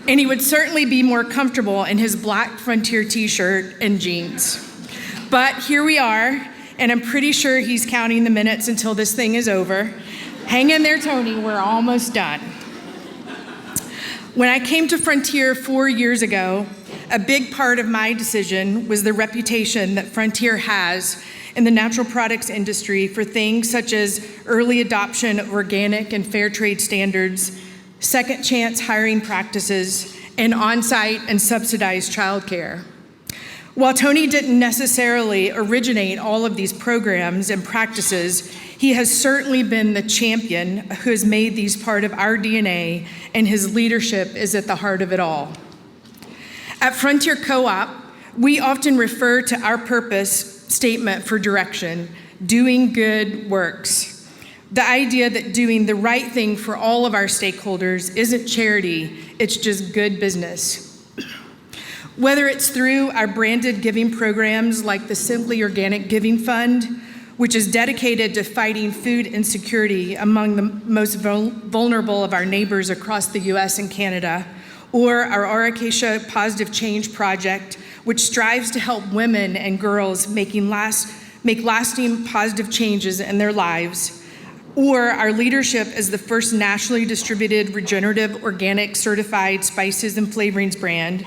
S10: And he would certainly be more comfortable in his black Frontier t-shirt and jeans. But here we are, and I'm pretty sure he's counting the minutes until this thing is over. Hang in there, Tony, we're almost done. When I came to Frontier 4 years ago, a big part of my decision was the reputation that Frontier has in the natural products industry for things such as early adoption of organic and fair trade standards, second chance hiring practices, and on-site and subsidized childcare. While Tony didn't necessarily originate all of these programs and practices, he has certainly been the champion who has made these part of our DNA, and his leadership is at the heart of it all. At Frontier Co-op, we often refer to our purpose statement for direction, doing good works. The idea that doing the right thing for all of our stakeholders isn't charity, it's just good business. Whether it's through our branded giving programs like the Simply Organic Giving Fund, which is dedicated to fighting food insecurity among the most vulnerable of our neighbors across the US and Canada, or our Acacia Positive Change Project, which strives to help women and girls make lasting positive changes in their lives, or our leadership as the first nationally distributed regenerative organic certified spices and flavorings brand,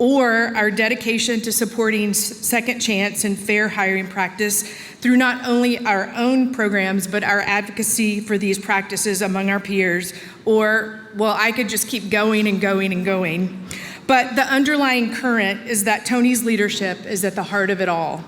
S10: or our dedication to supporting second chance and fair hiring practice through not only our own programs, but our advocacy for these practices among our peers, or, well, I could just keep going and going and going. But the underlying current is that Tony's leadership is at the heart of it all.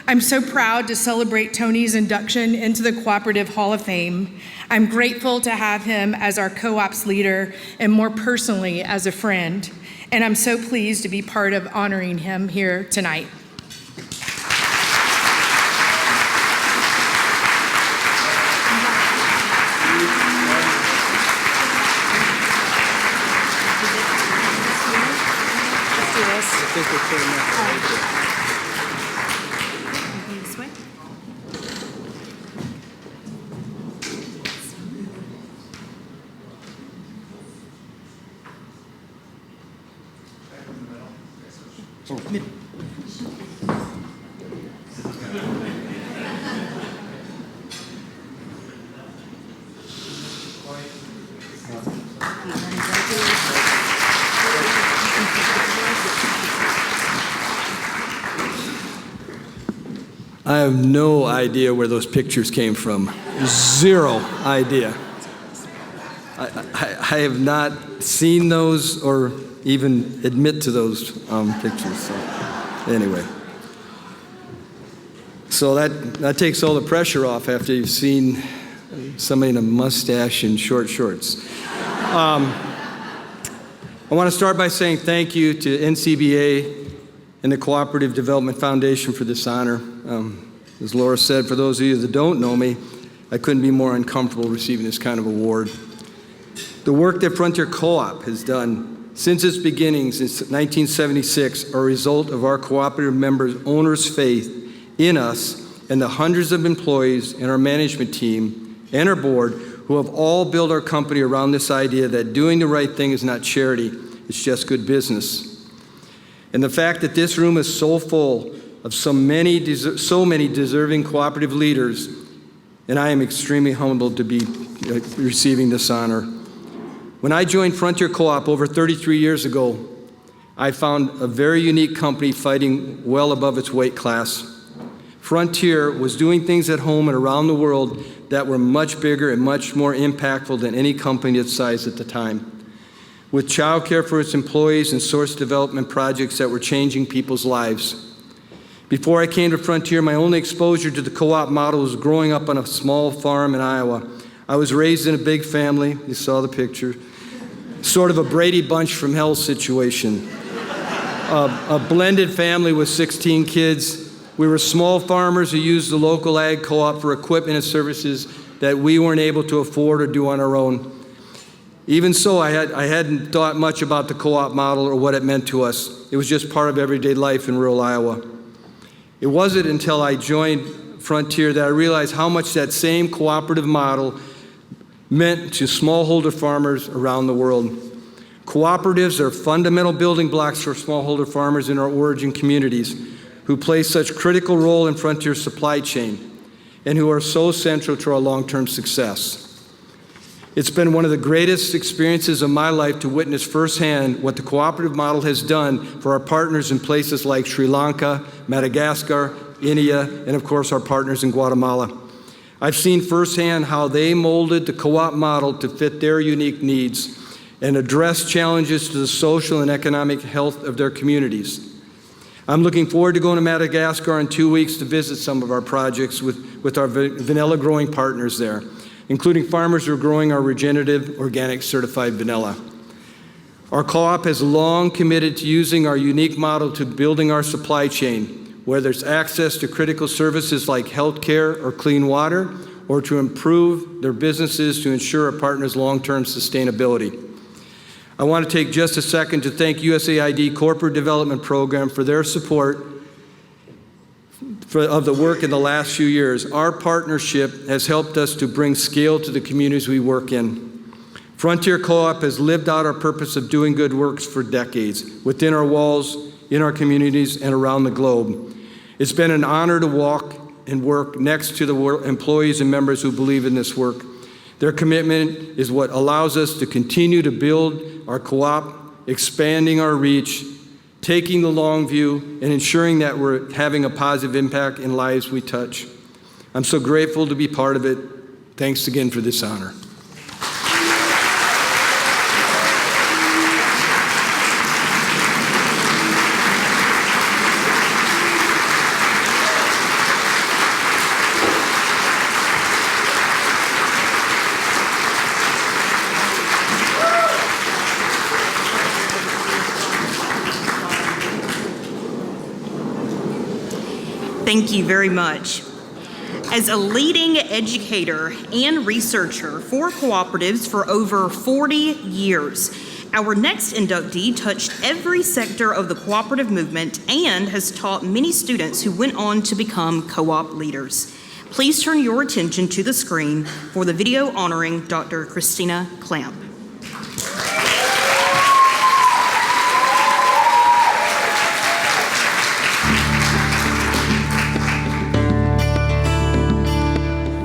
S10: I'm so proud to celebrate Tony's induction into the Cooperative Hall of Fame. I'm grateful to have him as our co-ops leader and more personally as a friend. And I'm so pleased to be part of honoring him here tonight.
S11: I have no idea where those pictures came from. Zero idea. I have not seen those or even admit to those pictures. So anyway. So that takes all the pressure off after you've seen somebody in a mustache and short shorts. I want to start by saying thank you to NCBA and the Cooperative Development Foundation for this honor. As Laura said, for those of you that don't know me, I couldn't be more uncomfortable receiving this kind of award. The work that Frontier Co-op has done since its beginnings in 1976 are a result of our cooperative members' owners' faith in us and the hundreds of employees and our management team and our board who have all built our company around this idea that doing the right thing is not charity, it's just good business. And the fact that this room is so full of so many deserving cooperative leaders, and I am extremely humbled to be receiving this honor. When I joined Frontier Co-op over 33 years ago, I found a very unique company fighting well above its weight class. Frontier was doing things at home and around the world that were much bigger and much more impactful than any company its size at the time, with childcare for its employees and source development projects that were changing people's lives. Before I came to Frontier, my only exposure to the co-op model was growing up on a small farm in Iowa. I was raised in a big family, you saw the picture, sort of a Brady Bunch from hell situation. A blended family with 16 kids. We were small farmers who used the local ag co-op for equipment and services that we weren't able to afford or do on our own. Even so, I hadn't thought much about the co-op model or what it meant to us. It was just part of everyday life in rural Iowa. It wasn't until I joined Frontier that I realized how much that same cooperative model meant to smallholder farmers around the world. Cooperatives are fundamental building blocks for smallholder farmers in our origin communities who play such a critical role in Frontier's supply chain and who are so central to our long-term success. It's been one of the greatest experiences of my life to witness firsthand what the cooperative model has done for our partners in places like Sri Lanka, Madagascar, India, and of course our partners in Guatemala. I've seen firsthand how they molded the co-op model to fit their unique needs and address challenges to the social and economic health of their communities. I'm looking forward to going to Madagascar in 2 weeks to visit some of our projects with our vanilla growing partners there, including farmers who are growing our regenerative, organic certified vanilla. Our co-op has long committed to using our unique model to building our supply chain, whether it's access to critical services like healthcare or clean water, or to improve their businesses to ensure our partners' long-term sustainability. I want to take just a second to thank USAID Corporate Development Program for their support of the work in the last few years. Our partnership has helped us to bring scale to the communities we work in. Frontier Co-op has lived out our purpose of doing good works for decades, within our walls, in our communities, and around the globe. It's been an honor to walk and work next to the employees and members who believe in this work. Their commitment is what allows us to continue to build our co-op, expanding our reach, taking the long view, and ensuring that we're having a positive impact in lives we touch. I'm so grateful to be part of it. Thanks again for this honor.
S3: Thank you very much. As a leading educator and researcher for cooperatives for over 40 years, our next inductee touched every sector of the cooperative movement and has taught many students who went on to become co-op leaders. Please turn your attention to the screen for the video honoring Dr. Christina Clamp.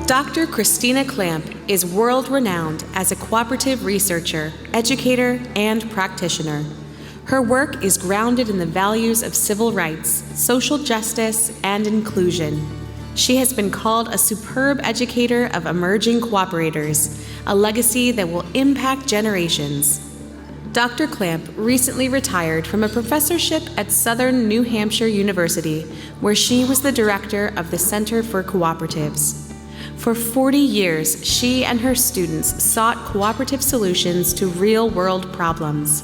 S4: Dr. Christina Clamp is world-renowned as a cooperative researcher, educator, and practitioner. Her work is grounded in the values of civil rights, social justice, and inclusion. She has been called a superb educator of emerging cooperators, a legacy that will impact generations. Dr. Clamp recently retired from a professorship at Southern New Hampshire University, where she was the director of the Center for Cooperatives. For 40 years, she and her students sought cooperative solutions to real-world problems.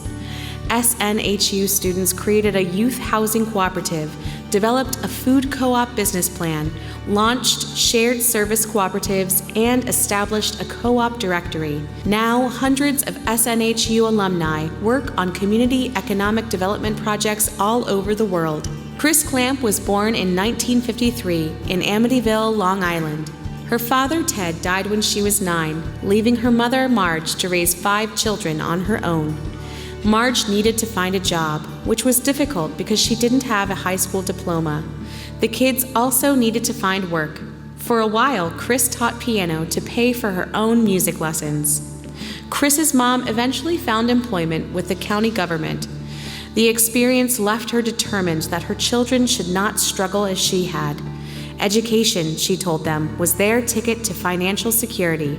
S4: SNHU students created a youth housing cooperative, developed a food co-op business plan, launched shared service cooperatives, and established a co-op directory. Now, hundreds of SNHU alumni work on community economic development projects all over the world. Chris Clamp was born in 1953 in Amityville, Long Island. Her father, Ted, died when she was 9, leaving her mother, Marge, to raise 5 children on her own. Marge needed to find a job, which was difficult because she didn't have a high school diploma. The kids also needed to find work. For a while, Chris taught piano to pay for her own music lessons. Chris's mom eventually found employment with the county government. The experience left her determined that her children should not struggle as she had. Education, she told them, was their ticket to financial security.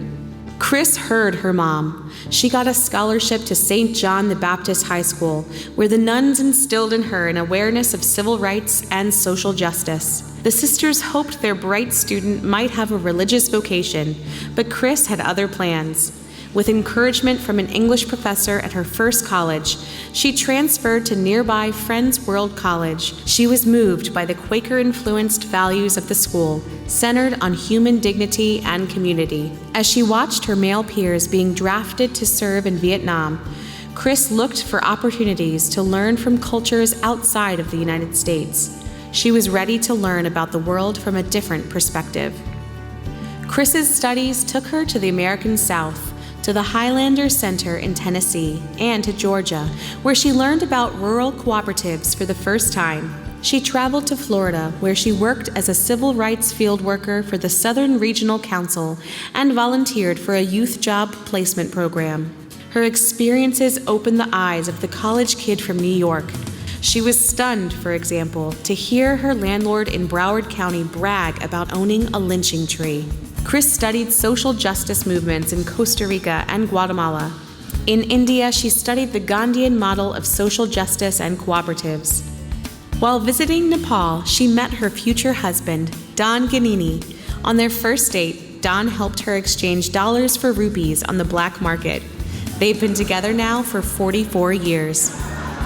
S4: Chris heard her mom. She got a scholarship to St. John the Baptist High School, where the nuns instilled in her an awareness of civil rights and social justice. The sisters hoped their bright student might have a religious vocation, but Chris had other plans. With encouragement from an English professor at her first college, she transferred to nearby Friends World College. She was moved by the Quaker-influenced values of the school, centered on human dignity and community. As she watched her male peers being drafted to serve in Vietnam, Chris looked for opportunities to learn from cultures outside of the United States. She was ready to learn about the world from a different perspective. Chris's studies took her to the American South, to the Highlander Center in Tennessee, and to Georgia, where she learned about rural cooperatives for the first time. She traveled to Florida, where she worked as a civil rights field worker for the Southern Regional Council and volunteered for a youth job placement program. Her experiences opened the eyes of the college kid from New York. She was stunned, for example, to hear her landlord in Broward County brag about owning a lynching tree. Chris studied social justice movements in Costa Rica and Guatemala. In India, she studied the Gandhian model of social justice and cooperatives. While visiting Nepal, she met her future husband, Don Ganini. On their first date, Don helped her exchange dollars for rupees on the black market. They've been together now for 44 years.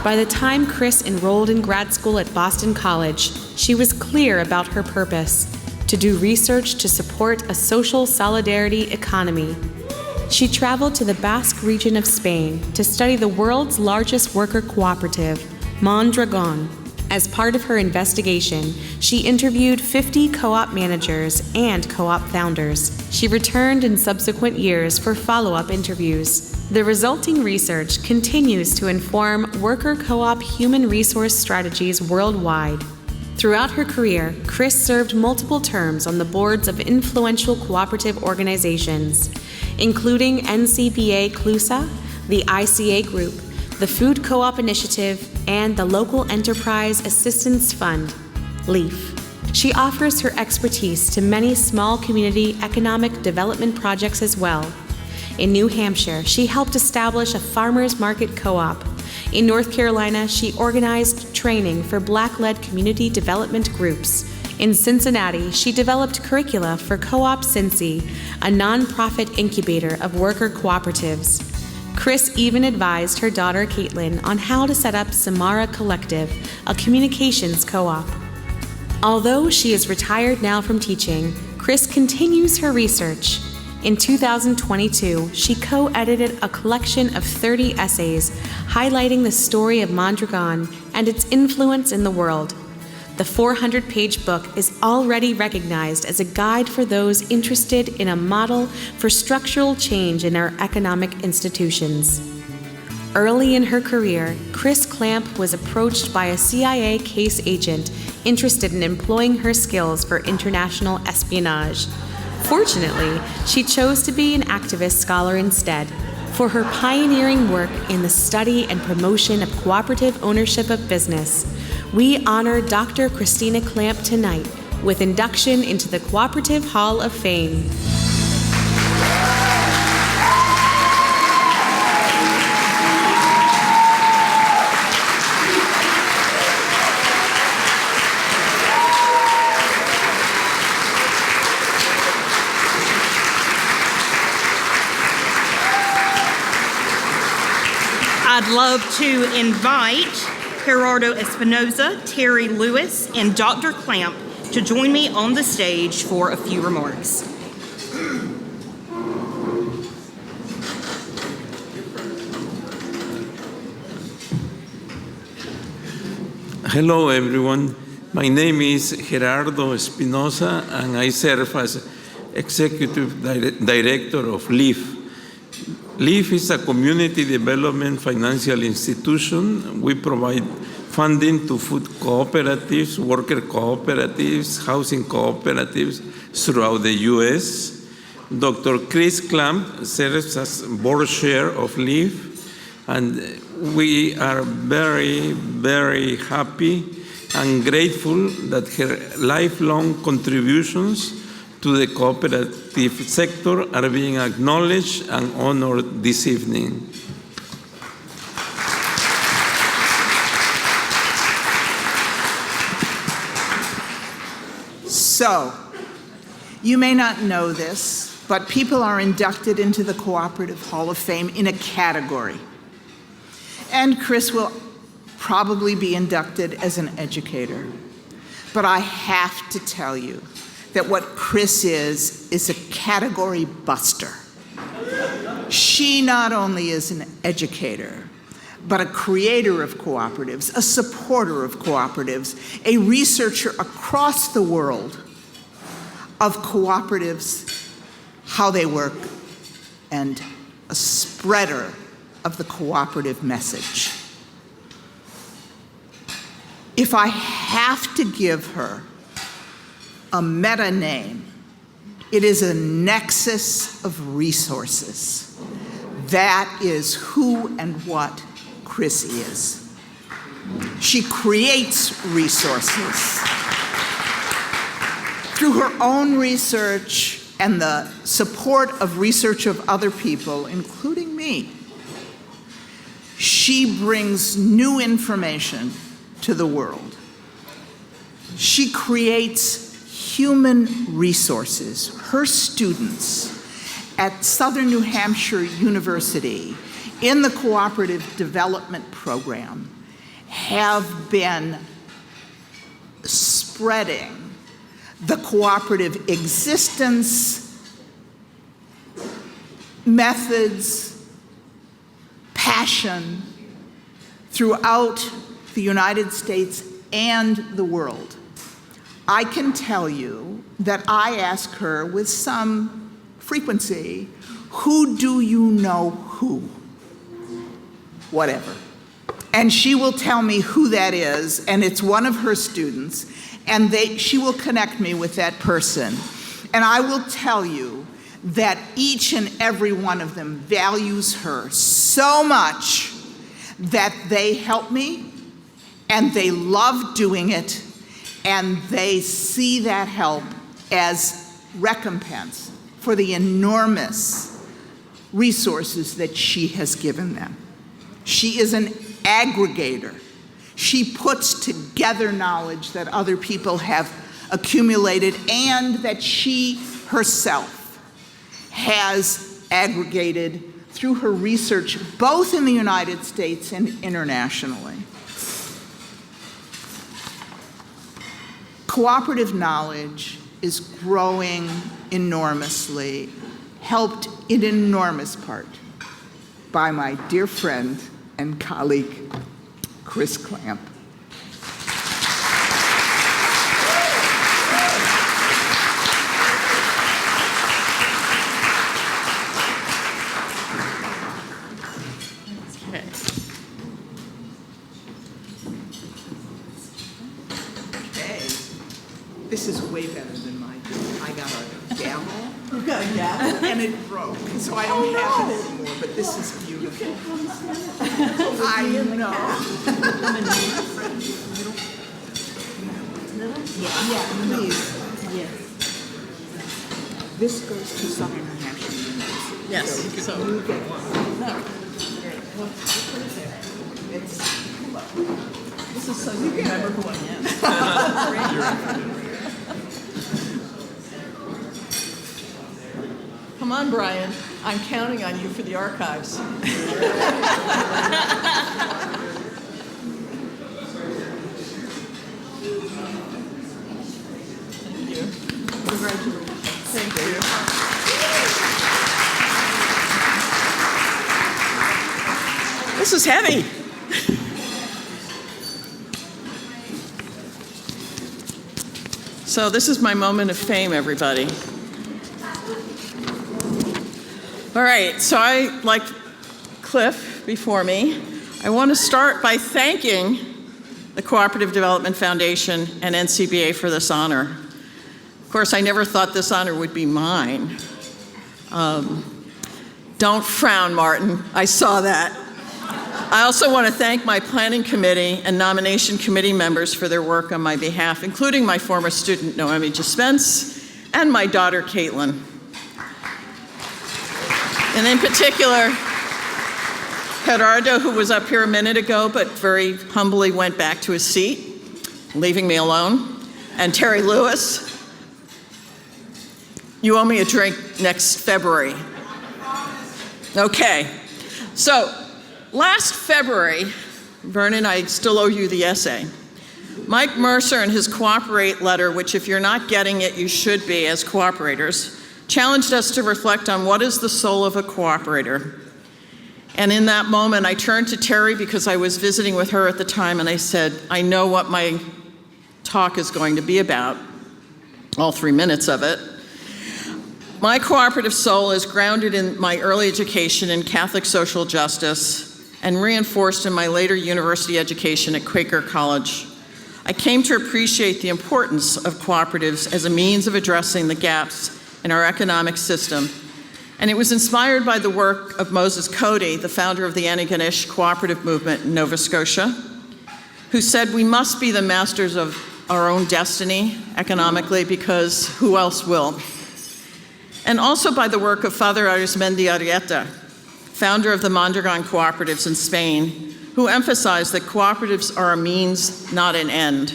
S4: By the time Chris enrolled in grad school at Boston College, she was clear about her purpose: to do research to support a social solidarity economy. She traveled to the Basque region of Spain to study the world's largest worker cooperative, Mondragon. As part of her investigation, she interviewed 50 co-op managers and co-op founders. She returned in subsequent years for follow-up interviews. The resulting research continues to inform worker co-op human resource strategies worldwide. Throughout her career, Chris served multiple terms on the boards of influential cooperative organizations, including NCBA CLUSA, the ICA Group, the Food Co-op Initiative, and the Local Enterprise Assistance Fund, LEAF. She offers her expertise to many small community economic development projects as well. In New Hampshire, she helped establish a farmers market co-op. In North Carolina, she organized training for Black-led community development groups. In Cincinnati, she developed curricula for Co-op Cincy, a nonprofit incubator of worker cooperatives. Chris even advised her daughter Caitlin on how to set up Samara Collective, a communications co-op. Although she is retired now from teaching, Chris continues her research. In 2022, she co-edited a collection of 30 essays highlighting the story of Mondragon and its influence in the world. The 400-page book is already recognized as a guide for those interested in a model for structural change in our economic institutions. Early in her career, Chris Clamp was approached by a CIA case agent interested in employing her skills for international espionage. Fortunately, she chose to be an activist scholar instead. For her pioneering work in the study and promotion of cooperative ownership of business, we honor Dr. Christina Clamp tonight with induction into the Cooperative Hall of Fame.
S3: I'd love to invite Gerardo Espinoza, Terry Lewis, and Dr. Clamp to join me on the stage for a few remarks.
S12: Hello, everyone. My name is Gerardo Espinoza, and I serve as Executive Director of LEAF. LEAF is a community development financial institution. We provide funding to food cooperatives, worker cooperatives, housing cooperatives throughout the U.S. Dr. Chris Clamp serves as board chair of LEAF, and we are very, very happy and grateful that her lifelong contributions to the cooperative sector are being acknowledged and honored this evening.
S13: So, you may not know this, but people are inducted into the Cooperative Hall of Fame in a category. And Chris will probably be inducted as an educator. But I have to tell you that what Chris is a category buster. She not only is an educator, but a creator of cooperatives, a supporter of cooperatives, a researcher across the world of cooperatives, how they work, and a spreader of the cooperative message. If I have to give her a meta name, it is a nexus of resources. That is who and what Chris is. She creates resources through her own research and the support of research of other people, including me. She brings new information to the world. She creates human resources. Her students at Southern New Hampshire University in the Cooperative Development Program have been spreading the cooperative existence, methods, passion throughout the United States and the world. I can tell you that I ask her with some frequency, who do you know who? Whatever. And she will tell me who that is, and it's one of her students, and she will connect me with that person. And I will tell you that each and every one of them values her so much that they help me, and they love doing it, and they see that help as recompense for the enormous resources that she has given them. She is an aggregator. She puts together knowledge that other people have accumulated and that she herself has aggregated through her research, both in the United States and internationally. Cooperative knowledge is growing enormously, helped in enormous part by my dear friend and colleague, Chris Clamp. This is way better than mine. I got a gavel. You got a gavel? And it broke, so I don't have it anymore, but this is beautiful. I know. Yeah, please. Yes. This goes to Southern New Hampshire University.
S14: Yes.
S13: So you get one. Look. Put it there. This is so you remember who I am.
S14: Come on, Brian. I'm counting on you for the archives. Thank you. Congratulations. Thank you. This is heavy. So this is my moment of fame, everybody. All right, so I, like Cliff before me, I want to start by thanking the Cooperative Development Foundation and NCBA for this honor. Of course, I never thought this honor would be mine. Don't frown, Martin, I saw that. I also want to thank my planning committee and nomination committee members for their work on my behalf, including my former student, Noemi Spence, and my daughter, Caitlin. And in particular, Gerardo, who was up here a minute ago, but very humbly went back to his seat, leaving me alone. And Terry Lewis, you owe me a drink next February. Okay, so last February, Vernon, I still owe you the essay. Mike Mercer in his Cooperate letter, which if you're not getting it, you should be as cooperators, challenged us to reflect on what is the soul of a cooperator. And in that moment, I turned to Terry because I was visiting with her at the time, and I said, I know what my talk is going to be about, all 3 minutes of it. My cooperative soul is grounded in my early education in Catholic social justice and reinforced in my later university education at Quaker College. I came to appreciate the importance of cooperatives as a means of addressing the gaps in our economic system. And it was inspired by the work of Moses Cody, the founder of the Antigonish cooperative movement in Nova Scotia, who said we must be the masters of our own destiny economically because who else will? And also by the work of Father Arizmendi Arrieta, founder of the Mondragon cooperatives in Spain, who emphasized that cooperatives are a means, not an end.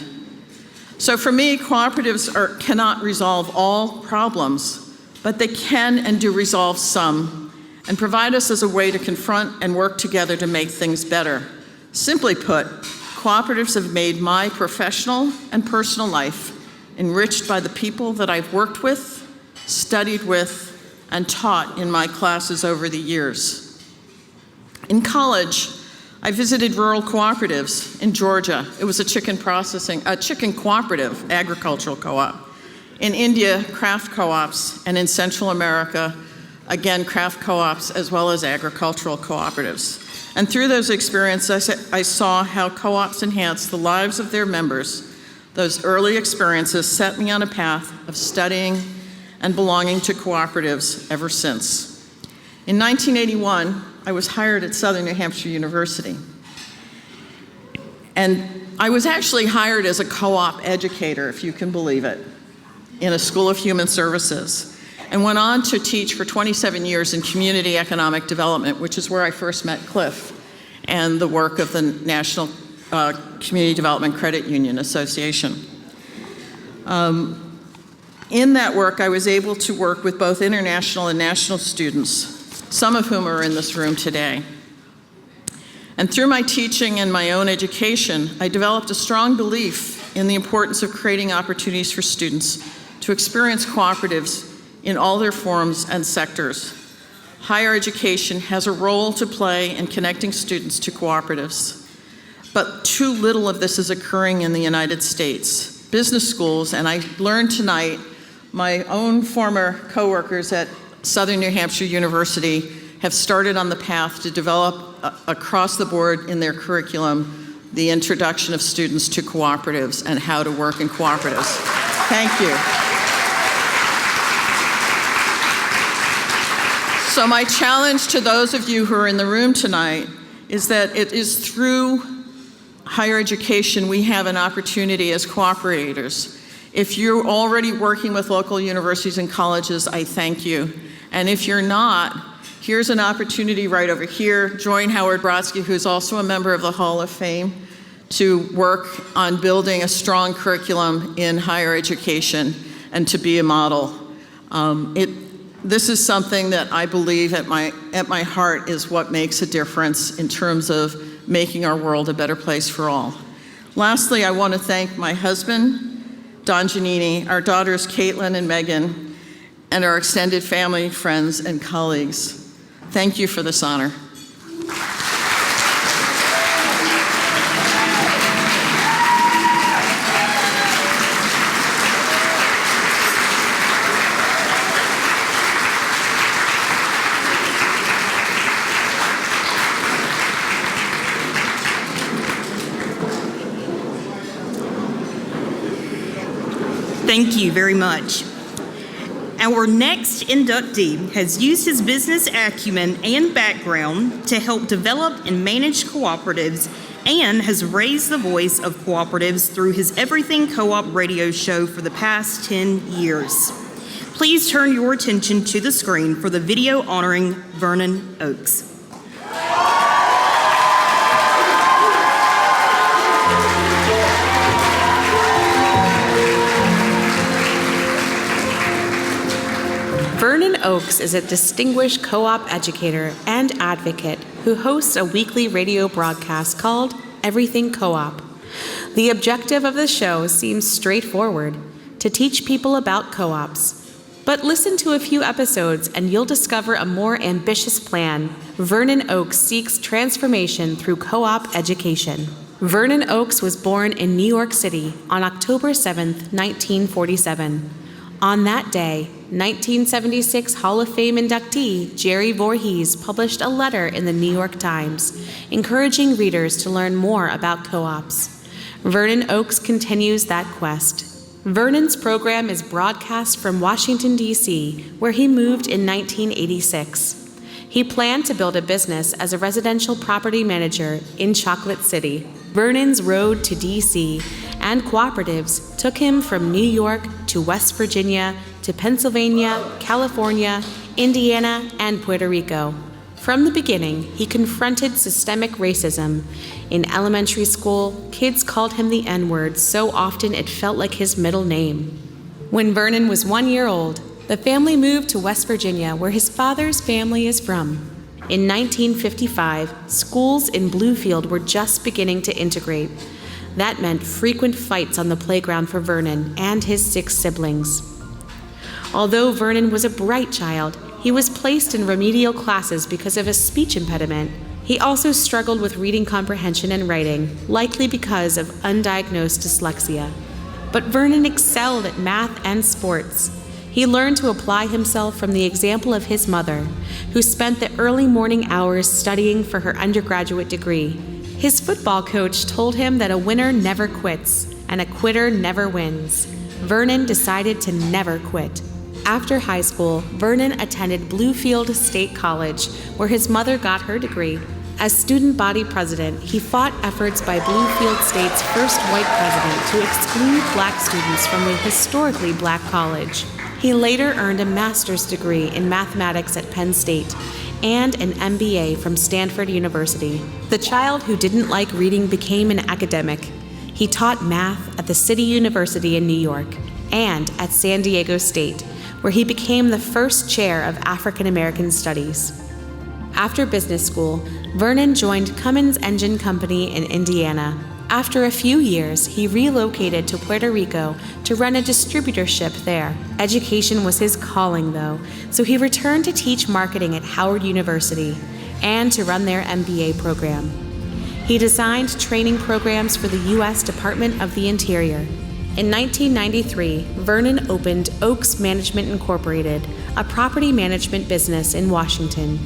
S14: So for me, cooperatives cannot resolve all problems, but they can and do resolve some, and provide us as a way to confront and work together to make things better. Simply put, cooperatives have made my professional and personal life enriched by the people that I've worked with, studied with, and taught in my classes over the years. In college, I visited rural cooperatives in Georgia. It was a chicken cooperative, agricultural co-op. In India, craft co-ops, and in Central America, again, craft co-ops as well as agricultural cooperatives. And through those experiences, I saw how co-ops enhance the lives of their members. Those early experiences set me on a path of studying and belonging to cooperatives ever since. In 1981, I was hired at Southern New Hampshire University. And I was actually hired as a co-op educator, if you can believe it, in a school of human services, and went on to teach for 27 years in community economic development, which is where I first met Cliff and the work of the National Community Development Credit Union Association. In that work, I was able to work with both international and national students, some of whom are in this room today. And through my teaching and my own education, I developed a strong belief in the importance of creating opportunities for students to experience cooperatives in all their forms and sectors. Higher education has a role to play in connecting students to cooperatives, but too little of this is occurring in the United States. Business schools, and I learned tonight, my own former coworkers at Southern New Hampshire University have started on the path to develop across the board in their curriculum the introduction of students to cooperatives and how to work in cooperatives. Thank you. So my challenge to those of you who are in the room tonight is that it is through higher education we have an opportunity as cooperators. If you're already working with local universities and colleges, I thank you. And if you're not, here's an opportunity right over here. Join Howard Brodsky, who's also a member of the Hall of Fame, to work on building a strong curriculum in higher education and to be a model. This is something that I believe at my heart is what makes a difference in terms of making our world a better place for all. Lastly, I want to thank my husband, Don Giannini, our daughters, Caitlin and Megan, and our extended family, friends, and colleagues. Thank you for this honor.
S3: Thank you very much. Our next inductee has used his business acumen and background to help develop and manage cooperatives and has raised the voice of cooperatives through his Everything Co-op radio show for the past 10 years. Please turn your attention to the screen for the video honoring Vernon Oakes.
S4: Vernon Oakes is a distinguished co-op educator and advocate who hosts a weekly radio broadcast called Everything Co-op. The objective of the show seems straightforward, to teach people about co-ops. But listen to a few episodes and you'll discover a more ambitious plan. Vernon Oakes seeks transformation through co-op education. Vernon Oakes was born in New York City on October 7th, 1947. On that day, 1976 Hall of Fame inductee Jerry Voorhees published a letter in the New York Times, encouraging readers to learn more about co-ops. Vernon Oakes continues that quest. Vernon's program is broadcast from Washington, D.C., where he moved in 1986. He planned to build a business as a residential property manager in Chocolate City. Vernon's road to D.C. and cooperatives took him from New York to West Virginia to Pennsylvania, California, Indiana, and Puerto Rico. From the beginning, he confronted systemic racism. In elementary school, kids called him the N-word so often it felt like his middle name. When Vernon was 1 year old, the family moved to West Virginia, where his father's family is from. In 1955, schools in Bluefield were just beginning to integrate. That meant frequent fights on the playground for Vernon and his 6 siblings. Although Vernon was a bright child, he was placed in remedial classes because of a speech impediment. He also struggled with reading comprehension and writing, likely because of undiagnosed dyslexia. But Vernon excelled at math and sports. He learned to apply himself from the example of his mother, who spent the early morning hours studying for her undergraduate degree. His football coach told him that a winner never quits, and a quitter never wins. Vernon decided to never quit. After high school, Vernon attended Bluefield State College, where his mother got her degree. As student body president, he fought efforts by Bluefield State's first white president to exclude black students from the historically black college. He later earned a master's degree in mathematics at Penn State and an MBA from Stanford University. The child who didn't like reading became an academic. He taught math at the City University in New York and at San Diego State, where he became the first chair of African American Studies. After business school, Vernon joined Cummins Engine Company in Indiana. After a few years, he relocated to Puerto Rico to run a distributorship there. Education was his calling, though, so he returned to teach marketing at Howard University and to run their MBA program. He designed training programs for the U.S. Department of the Interior. In 1993, Vernon opened Oaks Management Incorporated, a property management business in Washington.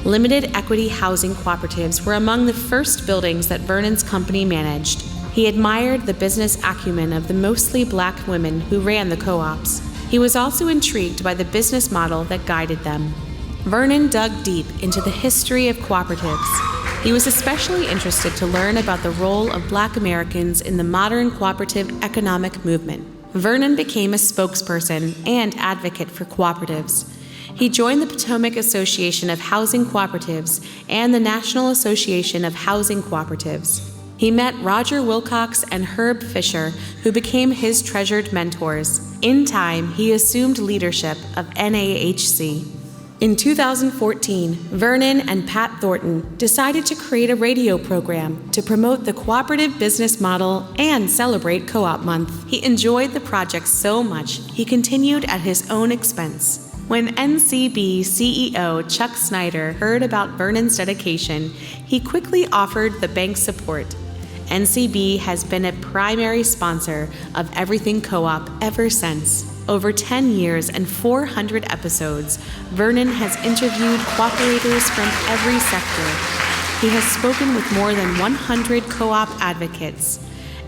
S4: Limited equity housing cooperatives were among the first buildings that Vernon's company managed. He admired the business acumen of the mostly black women who ran the co-ops. He was also intrigued by the business model that guided them. Vernon dug deep into the history of cooperatives. He was especially interested to learn about the role of black Americans in the modern cooperative economic movement. Vernon became a spokesperson and advocate for cooperatives. He joined the Potomac Association of Housing Cooperatives and the National Association of Housing Cooperatives. He met Roger Wilcox and Herb Fisher, who became his treasured mentors. In time, he assumed leadership of NAHC. In 2014, Vernon and Pat Thornton decided to create a radio program to promote the cooperative business model and celebrate Co-op Month. He enjoyed the project so much, he continued at his own expense. When NCB CEO Chuck Snyder heard about Vernon's dedication, he quickly offered the bank's support. NCB has been a primary sponsor of Everything Co-op ever since. Over 10 years and 400 episodes, Vernon has interviewed cooperators from every sector. He has spoken with more than 100 co-op advocates.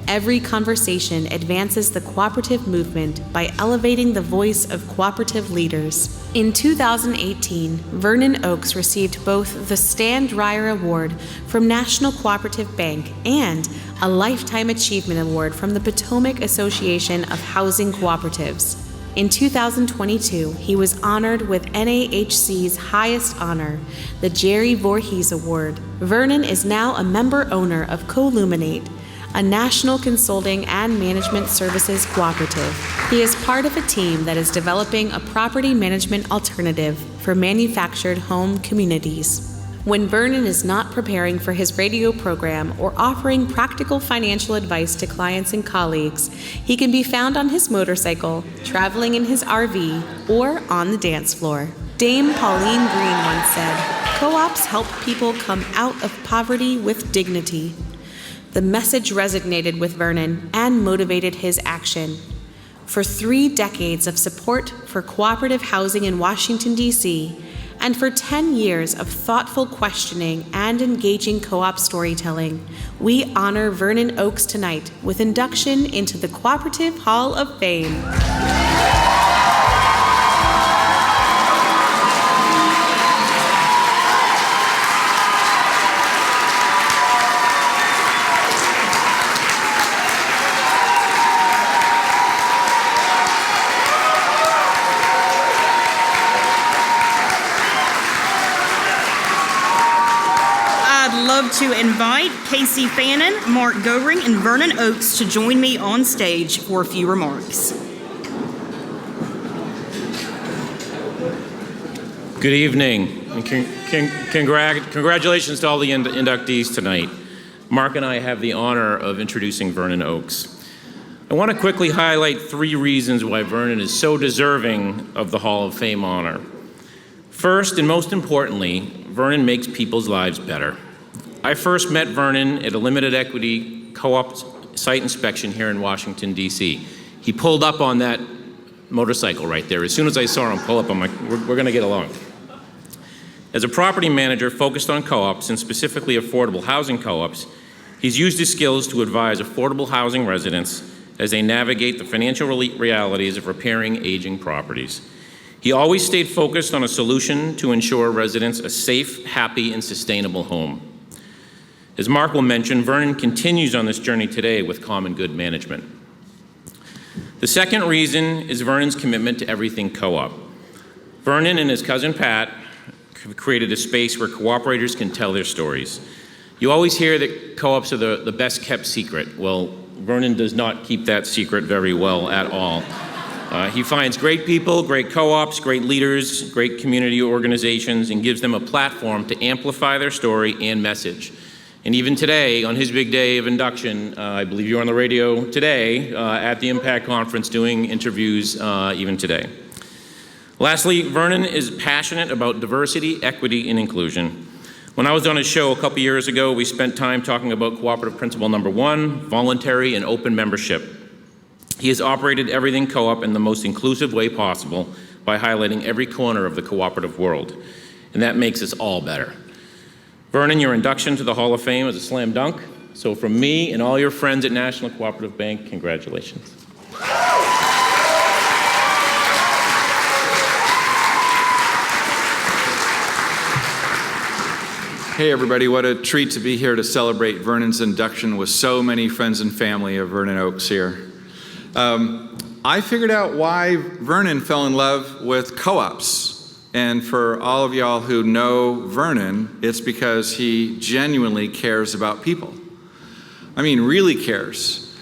S4: Every conversation advances the cooperative movement by elevating the voice of cooperative leaders. In 2018, Vernon Oaks received both the Stan Dreyer Award from National Cooperative Bank and a Lifetime Achievement Award from the Potomac Association of Housing Cooperatives. In 2022, he was honored with NAHC's highest honor, the Jerry Voorhees Award. Vernon is now a member owner of Columinate, a national consulting and management services cooperative. He is part of a team that is developing a property management alternative for manufactured home communities. When Vernon is not preparing for his radio program or offering practical financial advice to clients and colleagues, he can be found on his motorcycle, traveling in his RV, or on the dance floor. Dame Pauline Green once said, "Co-ops help people come out of poverty with dignity." The message resonated with Vernon and motivated his action. For 3 decades of support for cooperative housing in Washington, D.C., and for 10 years of thoughtful questioning and engaging co-op storytelling, we honor Vernon Oaks tonight with induction into the Cooperative Hall of Fame.
S3: To invite Casey Fannin, Mark Goring, and Vernon Oaks to join me on stage for a few remarks.
S15: Good evening, and congratulations to all the inductees tonight. Mark and I have the honor of introducing Vernon Oaks. I want to quickly highlight 3 reasons why Vernon is so deserving of the Hall of Fame honor. First, and most importantly, Vernon makes people's lives better. I first met Vernon at a limited equity co-op site inspection here in Washington, D.C. He pulled up on that motorcycle right there. As soon as I saw him pull up, I'm like, we're going to get along. As a property manager focused on co-ops and specifically affordable housing co-ops, he's used his skills to advise affordable housing residents as they navigate the financial realities of repairing aging properties. He always stayed focused on a solution to ensure residents a safe, happy, and sustainable home. As Mark will mention, Vernon continues on this journey today with common good management. The second reason is Vernon's commitment to everything co-op. Vernon and his cousin Pat have created a space where cooperators can tell their stories. You always hear that co-ops are the best kept secret. Well, Vernon does not keep that secret very well at all. He finds great people, great co-ops, great leaders, great community organizations, and gives them a platform to amplify their story and message. And even today, on his big day of induction, I believe you're on the radio today at the Impact Conference doing interviews even today. Lastly, Vernon is passionate about diversity, equity, and inclusion. When I was on his show a couple years ago, we spent time talking about cooperative principle number 1, voluntary and open membership. He has operated everything co-op in the most inclusive way possible by highlighting every corner of the cooperative world. And that makes us all better. Vernon, your induction to the Hall of Fame is a slam dunk. So from me and all your friends at National Cooperative Bank, congratulations.
S16: Hey everybody, what a treat to be here to celebrate Vernon's induction with so many friends and family of Vernon Oaks here. I figured out why Vernon fell in love with co-ops. And for all of y'all who know Vernon, it's because he genuinely cares about people. I mean, really cares.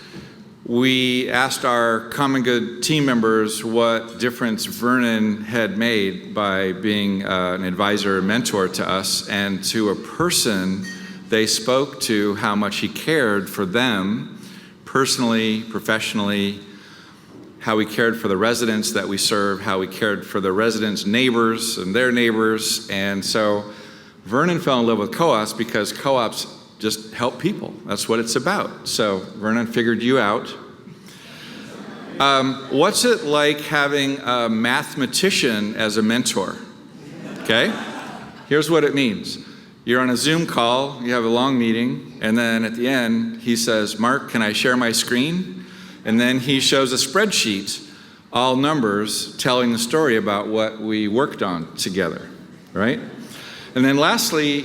S16: We asked our Common Good team members what difference Vernon had made by being an advisor and mentor to us, and to a person, they spoke to how much he cared for them, personally, professionally, how he cared for the residents that we serve, how he cared for the residents' neighbors and their neighbors. And so Vernon fell in love with co-ops because co-ops just help people. That's what it's about. So Vernon figured you out. What's it like having a mathematician as a mentor? Okay? Here's what it means. You're on a Zoom call, you have a long meeting, and then at the end, he says, "Mark, can I share my screen?" And then he shows a spreadsheet, all numbers, telling the story about what we worked on together, right? And then lastly,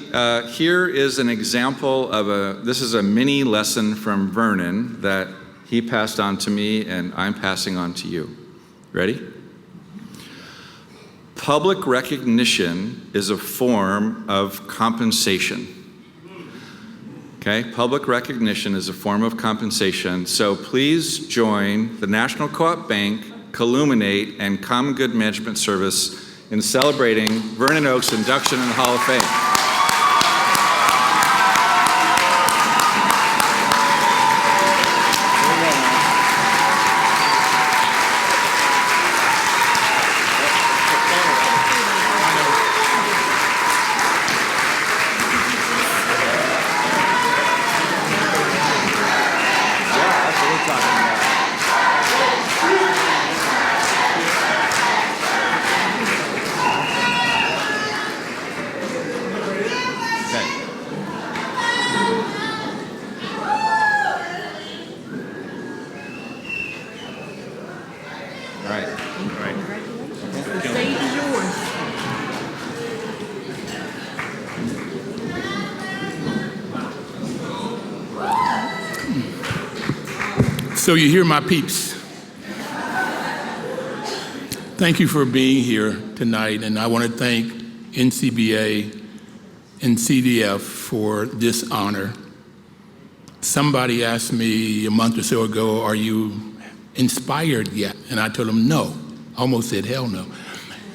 S16: here is an example of this is a mini lesson from Vernon that he passed on to me and I'm passing on to you. Ready? Public recognition is a form of compensation. Okay, public recognition is a form of compensation, so please join the National Co-op Bank, Colluminate, and Common Good Management Service in celebrating Vernon Oaks' induction in the Hall of Fame.
S9: So you hear my peeps. Thank you for being here tonight, and I want to thank NCBA and CDF for this honor. Somebody asked me a month or so ago, "Are you inspired yet?" And I told them no. I almost said hell no.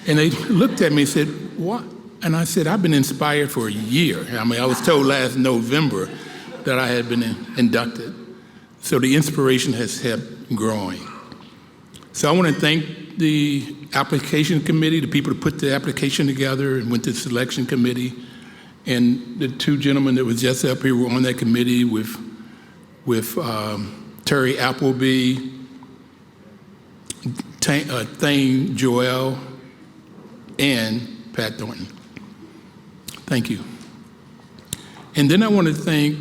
S9: And they looked at me and said, "What?" And I said, "I've been inspired for a year." I mean, I was told last November that I had been inducted. So the inspiration has kept growing. So I want to thank the application committee, the people who put the application together and went to the selection committee, and the two gentlemen that was just up here were on that committee with Terry Appleby, Thane Joel, and Pat Thornton. Thank you. And then I want to thank,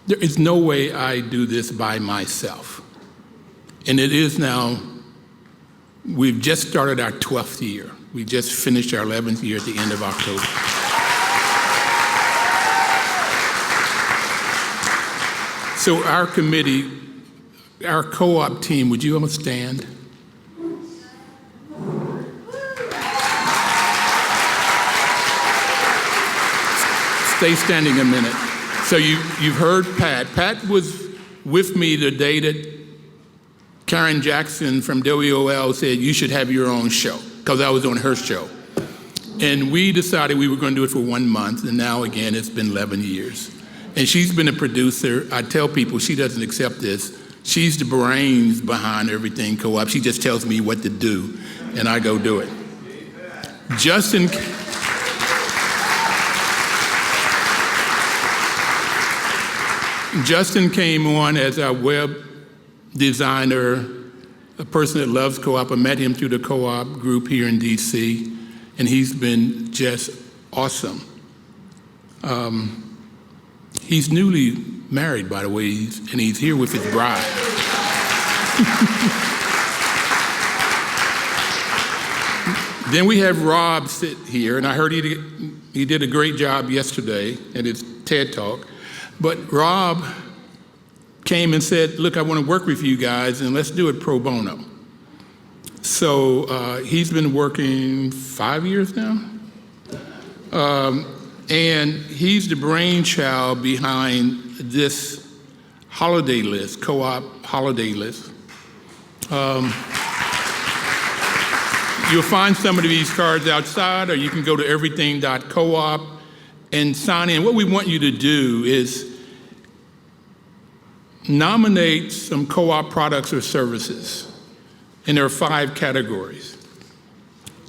S9: there is no way I do this by myself. And it is now We've just started our 12th year. We just finished our 11th year at the end of October. So our committee, our co-op team, would you all stand? Stay standing a minute. So you've heard Pat. Pat was with me the day that Karen Jackson from WOL said you should have your own show, because I was on her show. And we decided we were going to do it for 1 month, and now again it's been 11 years. And she's been a producer. I tell people she doesn't accept this. She's the brains behind everything co-op. She just tells me what to do, and I go do it. Justin came on as our web designer, a person that loves co-op. I met him through the co-op group here in DC, and he's been just awesome. He's newly married, by the way, and he's here with his bride. Then we have Rob sit here, and I heard he did a great job yesterday at his TED Talk. But Rob came and said, look, I want to work with you guys, and let's do it pro bono. So he's been working 5 years now. And he's the brainchild behind this holiday list, co-op holiday list. You'll find some of these cards outside, or you can go to everything.coop and sign in. What we want you to do is nominate some co-op products or services, and there are 5 categories.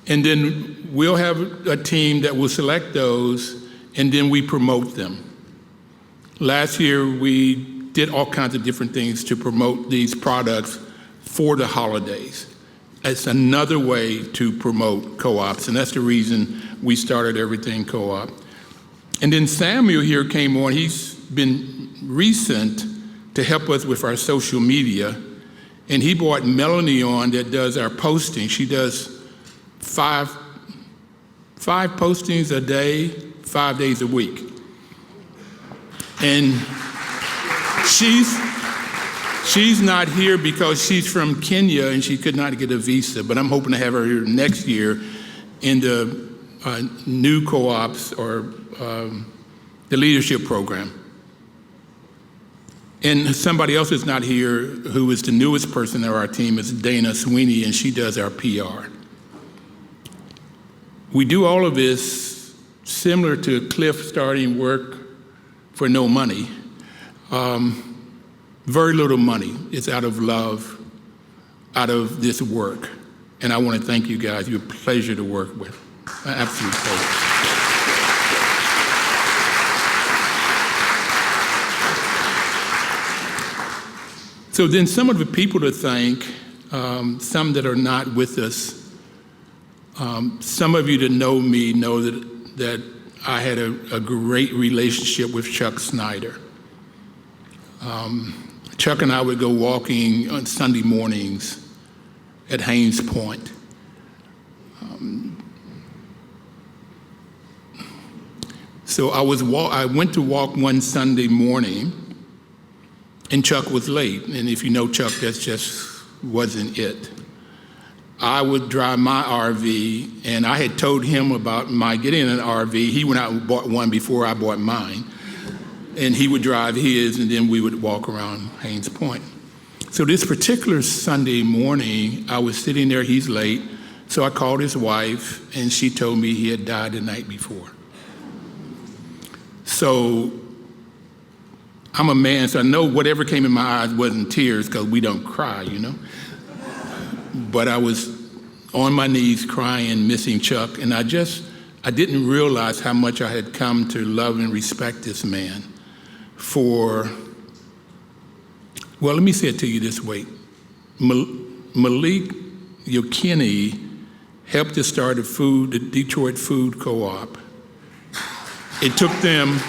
S9: And then we'll have a team that will select those, and then we promote them. Last year, we did all kinds of different things to promote these products for the holidays. It's another way to promote co-ops, and that's the reason we started Everything Co-op. And then Samuel here came on. He's been recent to help us with our social media, and he brought Melanie on that does our posting. She does five postings a day, 5 days a week. And she's not here because she's from Kenya and she could not get a visa, but I'm hoping to have her here next year in the new co-ops or the leadership program. And somebody else is not here who is the newest person on our team is Dana Sweeney, and she does our PR. We do all of this similar to Cliff starting work for no money. Very little money. It's out of love, out of this work. And I want to thank you guys. You're a pleasure to work with. An absolute pleasure. So then some of the people to thank, some that are not with us. Some of you that know me know that I had a great relationship with Chuck Snyder. Chuck and I would go walking on Sunday mornings at Haynes Point. So I went to walk one Sunday morning, and Chuck was late. And if you know Chuck, that just wasn't it. I would drive my RV, and I had told him about my getting an RV. He went out and bought one before I bought mine. And he would drive his, and then we would walk around Haynes Point. So this particular Sunday morning, I was sitting there, he's late, so I called his wife, and she told me he had died the night before. So I'm a man, so I know whatever came in my eyes wasn't tears, because we don't cry, you know? But I was on my knees crying, missing Chuck, and I didn't realize how much I had come to love and respect this man for, well, let me say it to you this way. Malik Yokini helped to start the Detroit Food Co-op. It took them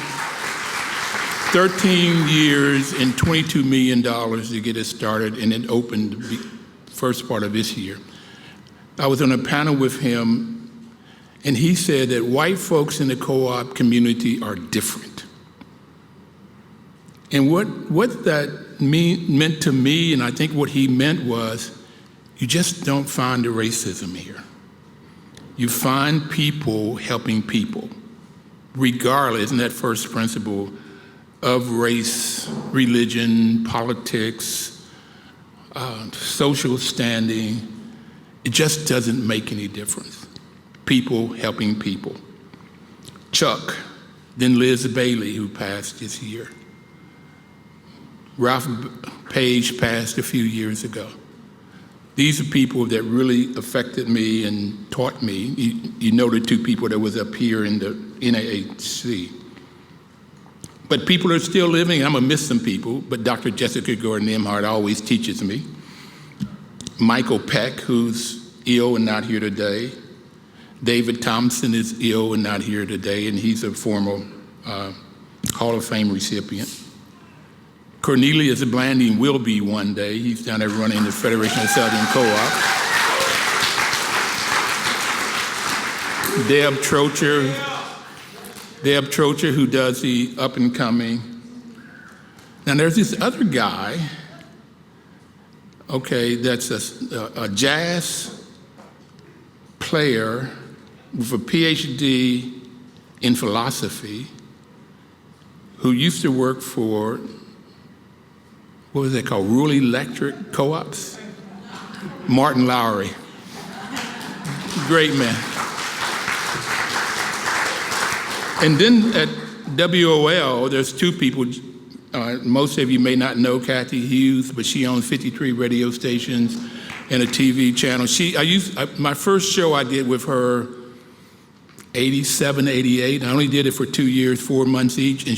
S9: 13 years and $22 million to get it started, and it opened the first part of this year. I was on a panel with him, and he said that white folks in the co-op community are different. And what that meant to me, and I think what he meant was, you just don't find the racism here. You find people helping people, regardless, and that first principle of race, religion, politics, social standing. It just doesn't make any difference. People helping people. Chuck, then Liz Bailey, who passed this year. Ralph Page passed a few years ago. These are people that really affected me and taught me. You know the two people that was up here in the NAHC. But people are still living. I'm gonna miss some people, but Dr. Jessica Gordon-Emhart always teaches me. Michael Peck, who's ill and not here today. David Thompson is ill and not here today, and he's a former Hall of Fame recipient. Cornelius Blanding will be one day. He's down there running the Federation of Southern Co-op. Deb Trocher, who does the up and coming. Now there's this other guy, okay, that's a jazz player with a PhD in philosophy who used to work for, what was it called, Rural Electric Co-ops? Martin Lowry. Great man. And then at WOL, there's two people. Most of you may not know Kathy Hughes, but she owns 53 radio stations and a TV channel. My first show I did with her, 87, 88. I only did it for 2 years, 4 months each, and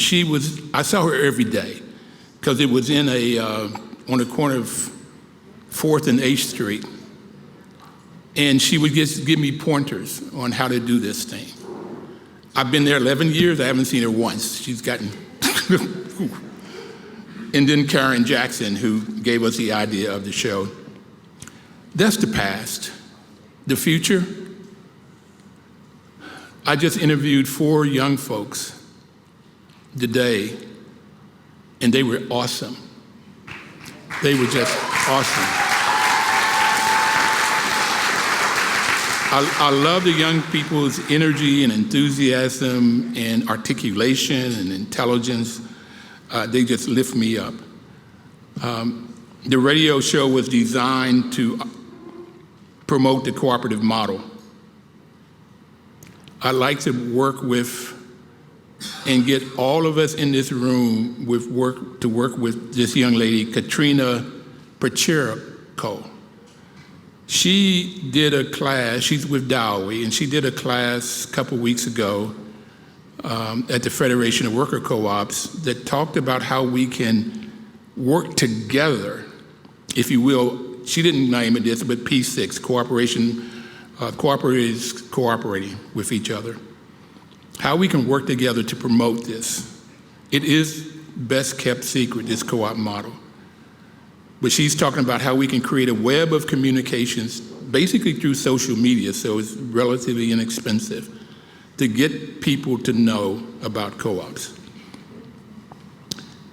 S9: I saw her every day because it was in on the corner of 4th and 8th Street. And she would just give me pointers on how to do this thing. I've been there 11 years, I haven't seen her once. She's gotten, and then Karen Jackson, who gave us the idea of the show. That's the past. The future, I just interviewed 4 young folks today, and they were awesome. They were just awesome. I love the young people's energy and enthusiasm and articulation and intelligence. They just lift me up. The radio show was designed to promote the cooperative model. I like to work with and get all of us in this room to work with this young lady, Katrina Pacheco. She did a class, she's with Dowie, and she did a class a couple weeks ago at the Federation of Worker Co-ops that talked about how we can work together, if you will. She didn't name it this, but P6, cooperation, cooperatives cooperating with each other. How we can work together to promote this. It is best kept secret, this co-op model. But she's talking about how we can create a web of communications, basically through social media, so it's relatively inexpensive, to get people to know about co-ops.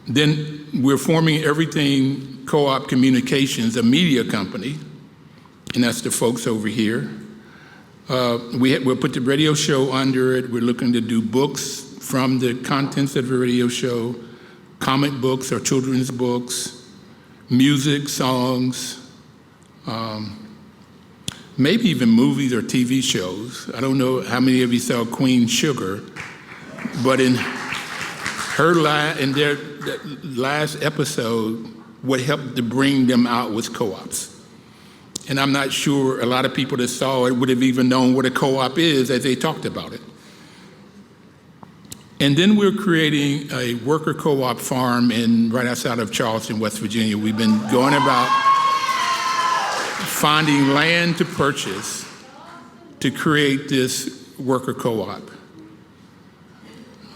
S9: Then we're forming Everything Co-op Communications, a media company, and that's the folks over here. We'll put the radio show under it. We're looking to do books from the contents of the radio show, comic books or children's books, music, songs, maybe even movies or TV shows. I don't know how many of you saw Queen Sugar, but in their last episode, what helped to bring them out was co-ops. And I'm not sure a lot of people that saw it would have even known what a co-op is as they talked about it. And then we're creating a worker co-op farm right outside of Charleston, West Virginia. We've been going about finding land to purchase to create this worker co-op.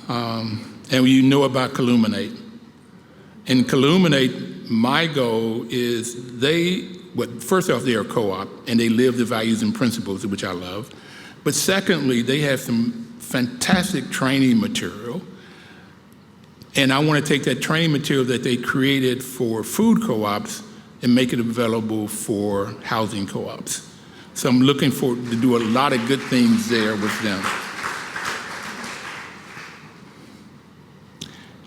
S9: And you know about Colluminate. In Colluminate, my goal is they first off, they're a co-op, and they live the values and principles, which I love. But secondly, they have some fantastic training material. And I want to take that training material that they created for food co-ops and make it available for housing co-ops. So I'm looking forward to do a lot of good things there with them.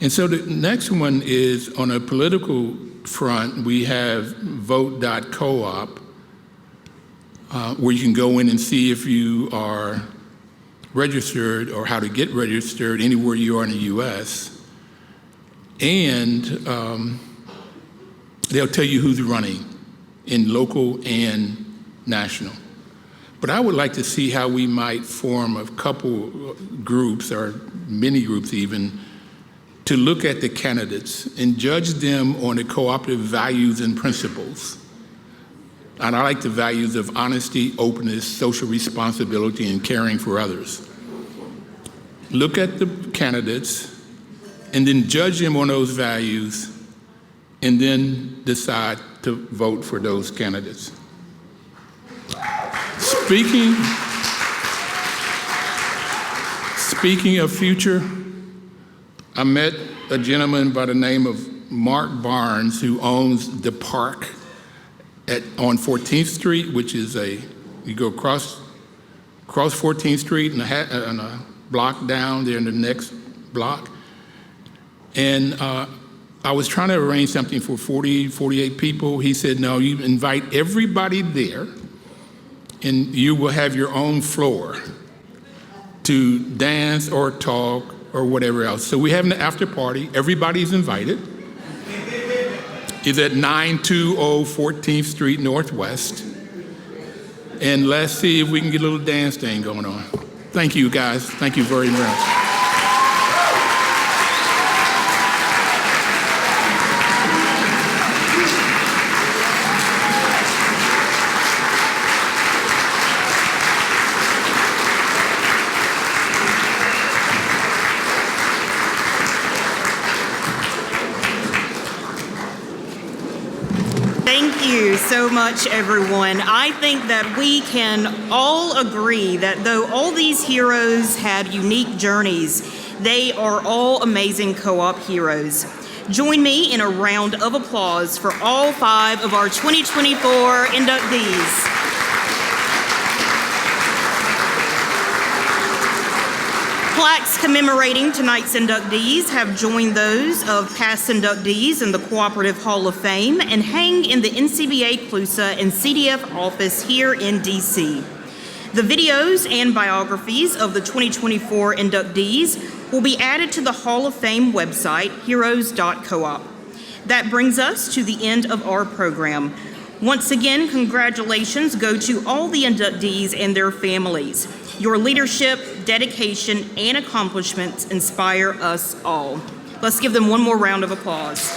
S9: And so the next one is on a political front, we have vote.coop, where you can go in and see if you are registered or how to get registered anywhere you are in the U.S. And they'll tell you who's running in local and national. But I would like to see how we might form a couple groups, or many groups even, to look at the candidates and judge them on the cooperative values and principles. And I like the values of honesty, openness, social responsibility, and caring for others. Look at the candidates and then judge them on those values, and then decide to vote for those candidates. Speaking of future, I met a gentleman by the name of Mark Barnes, who owns the park on 14th Street, which is you go across 14th Street and a block down there in the next block. And I was trying to arrange something for 48 people. He said, no, you invite everybody there, and you will have your own floor to dance or talk or whatever else. So we have an after party. Everybody's invited. It's at 920 14th Street Northwest. And let's see if we can get a little dance thing going on. Thank you, guys. Thank you very much.
S3: So much, everyone. I think that we can all agree that though all these heroes had unique journeys, they are all amazing co-op heroes. Join me in a round of applause for all 5 of our 2024 inductees. Plaques commemorating tonight's inductees have joined those of past inductees in the Cooperative Hall of Fame and hang in the NCBA CLUSA and CDF office here in DC. The videos and biographies of the 2024 inductees will be added to the Hall of Fame website, heroes.coop. That brings us to the end of our program. Once again, congratulations go to all the inductees and their families. Your leadership, dedication, and accomplishments inspire us all. Let's give them one more round of applause.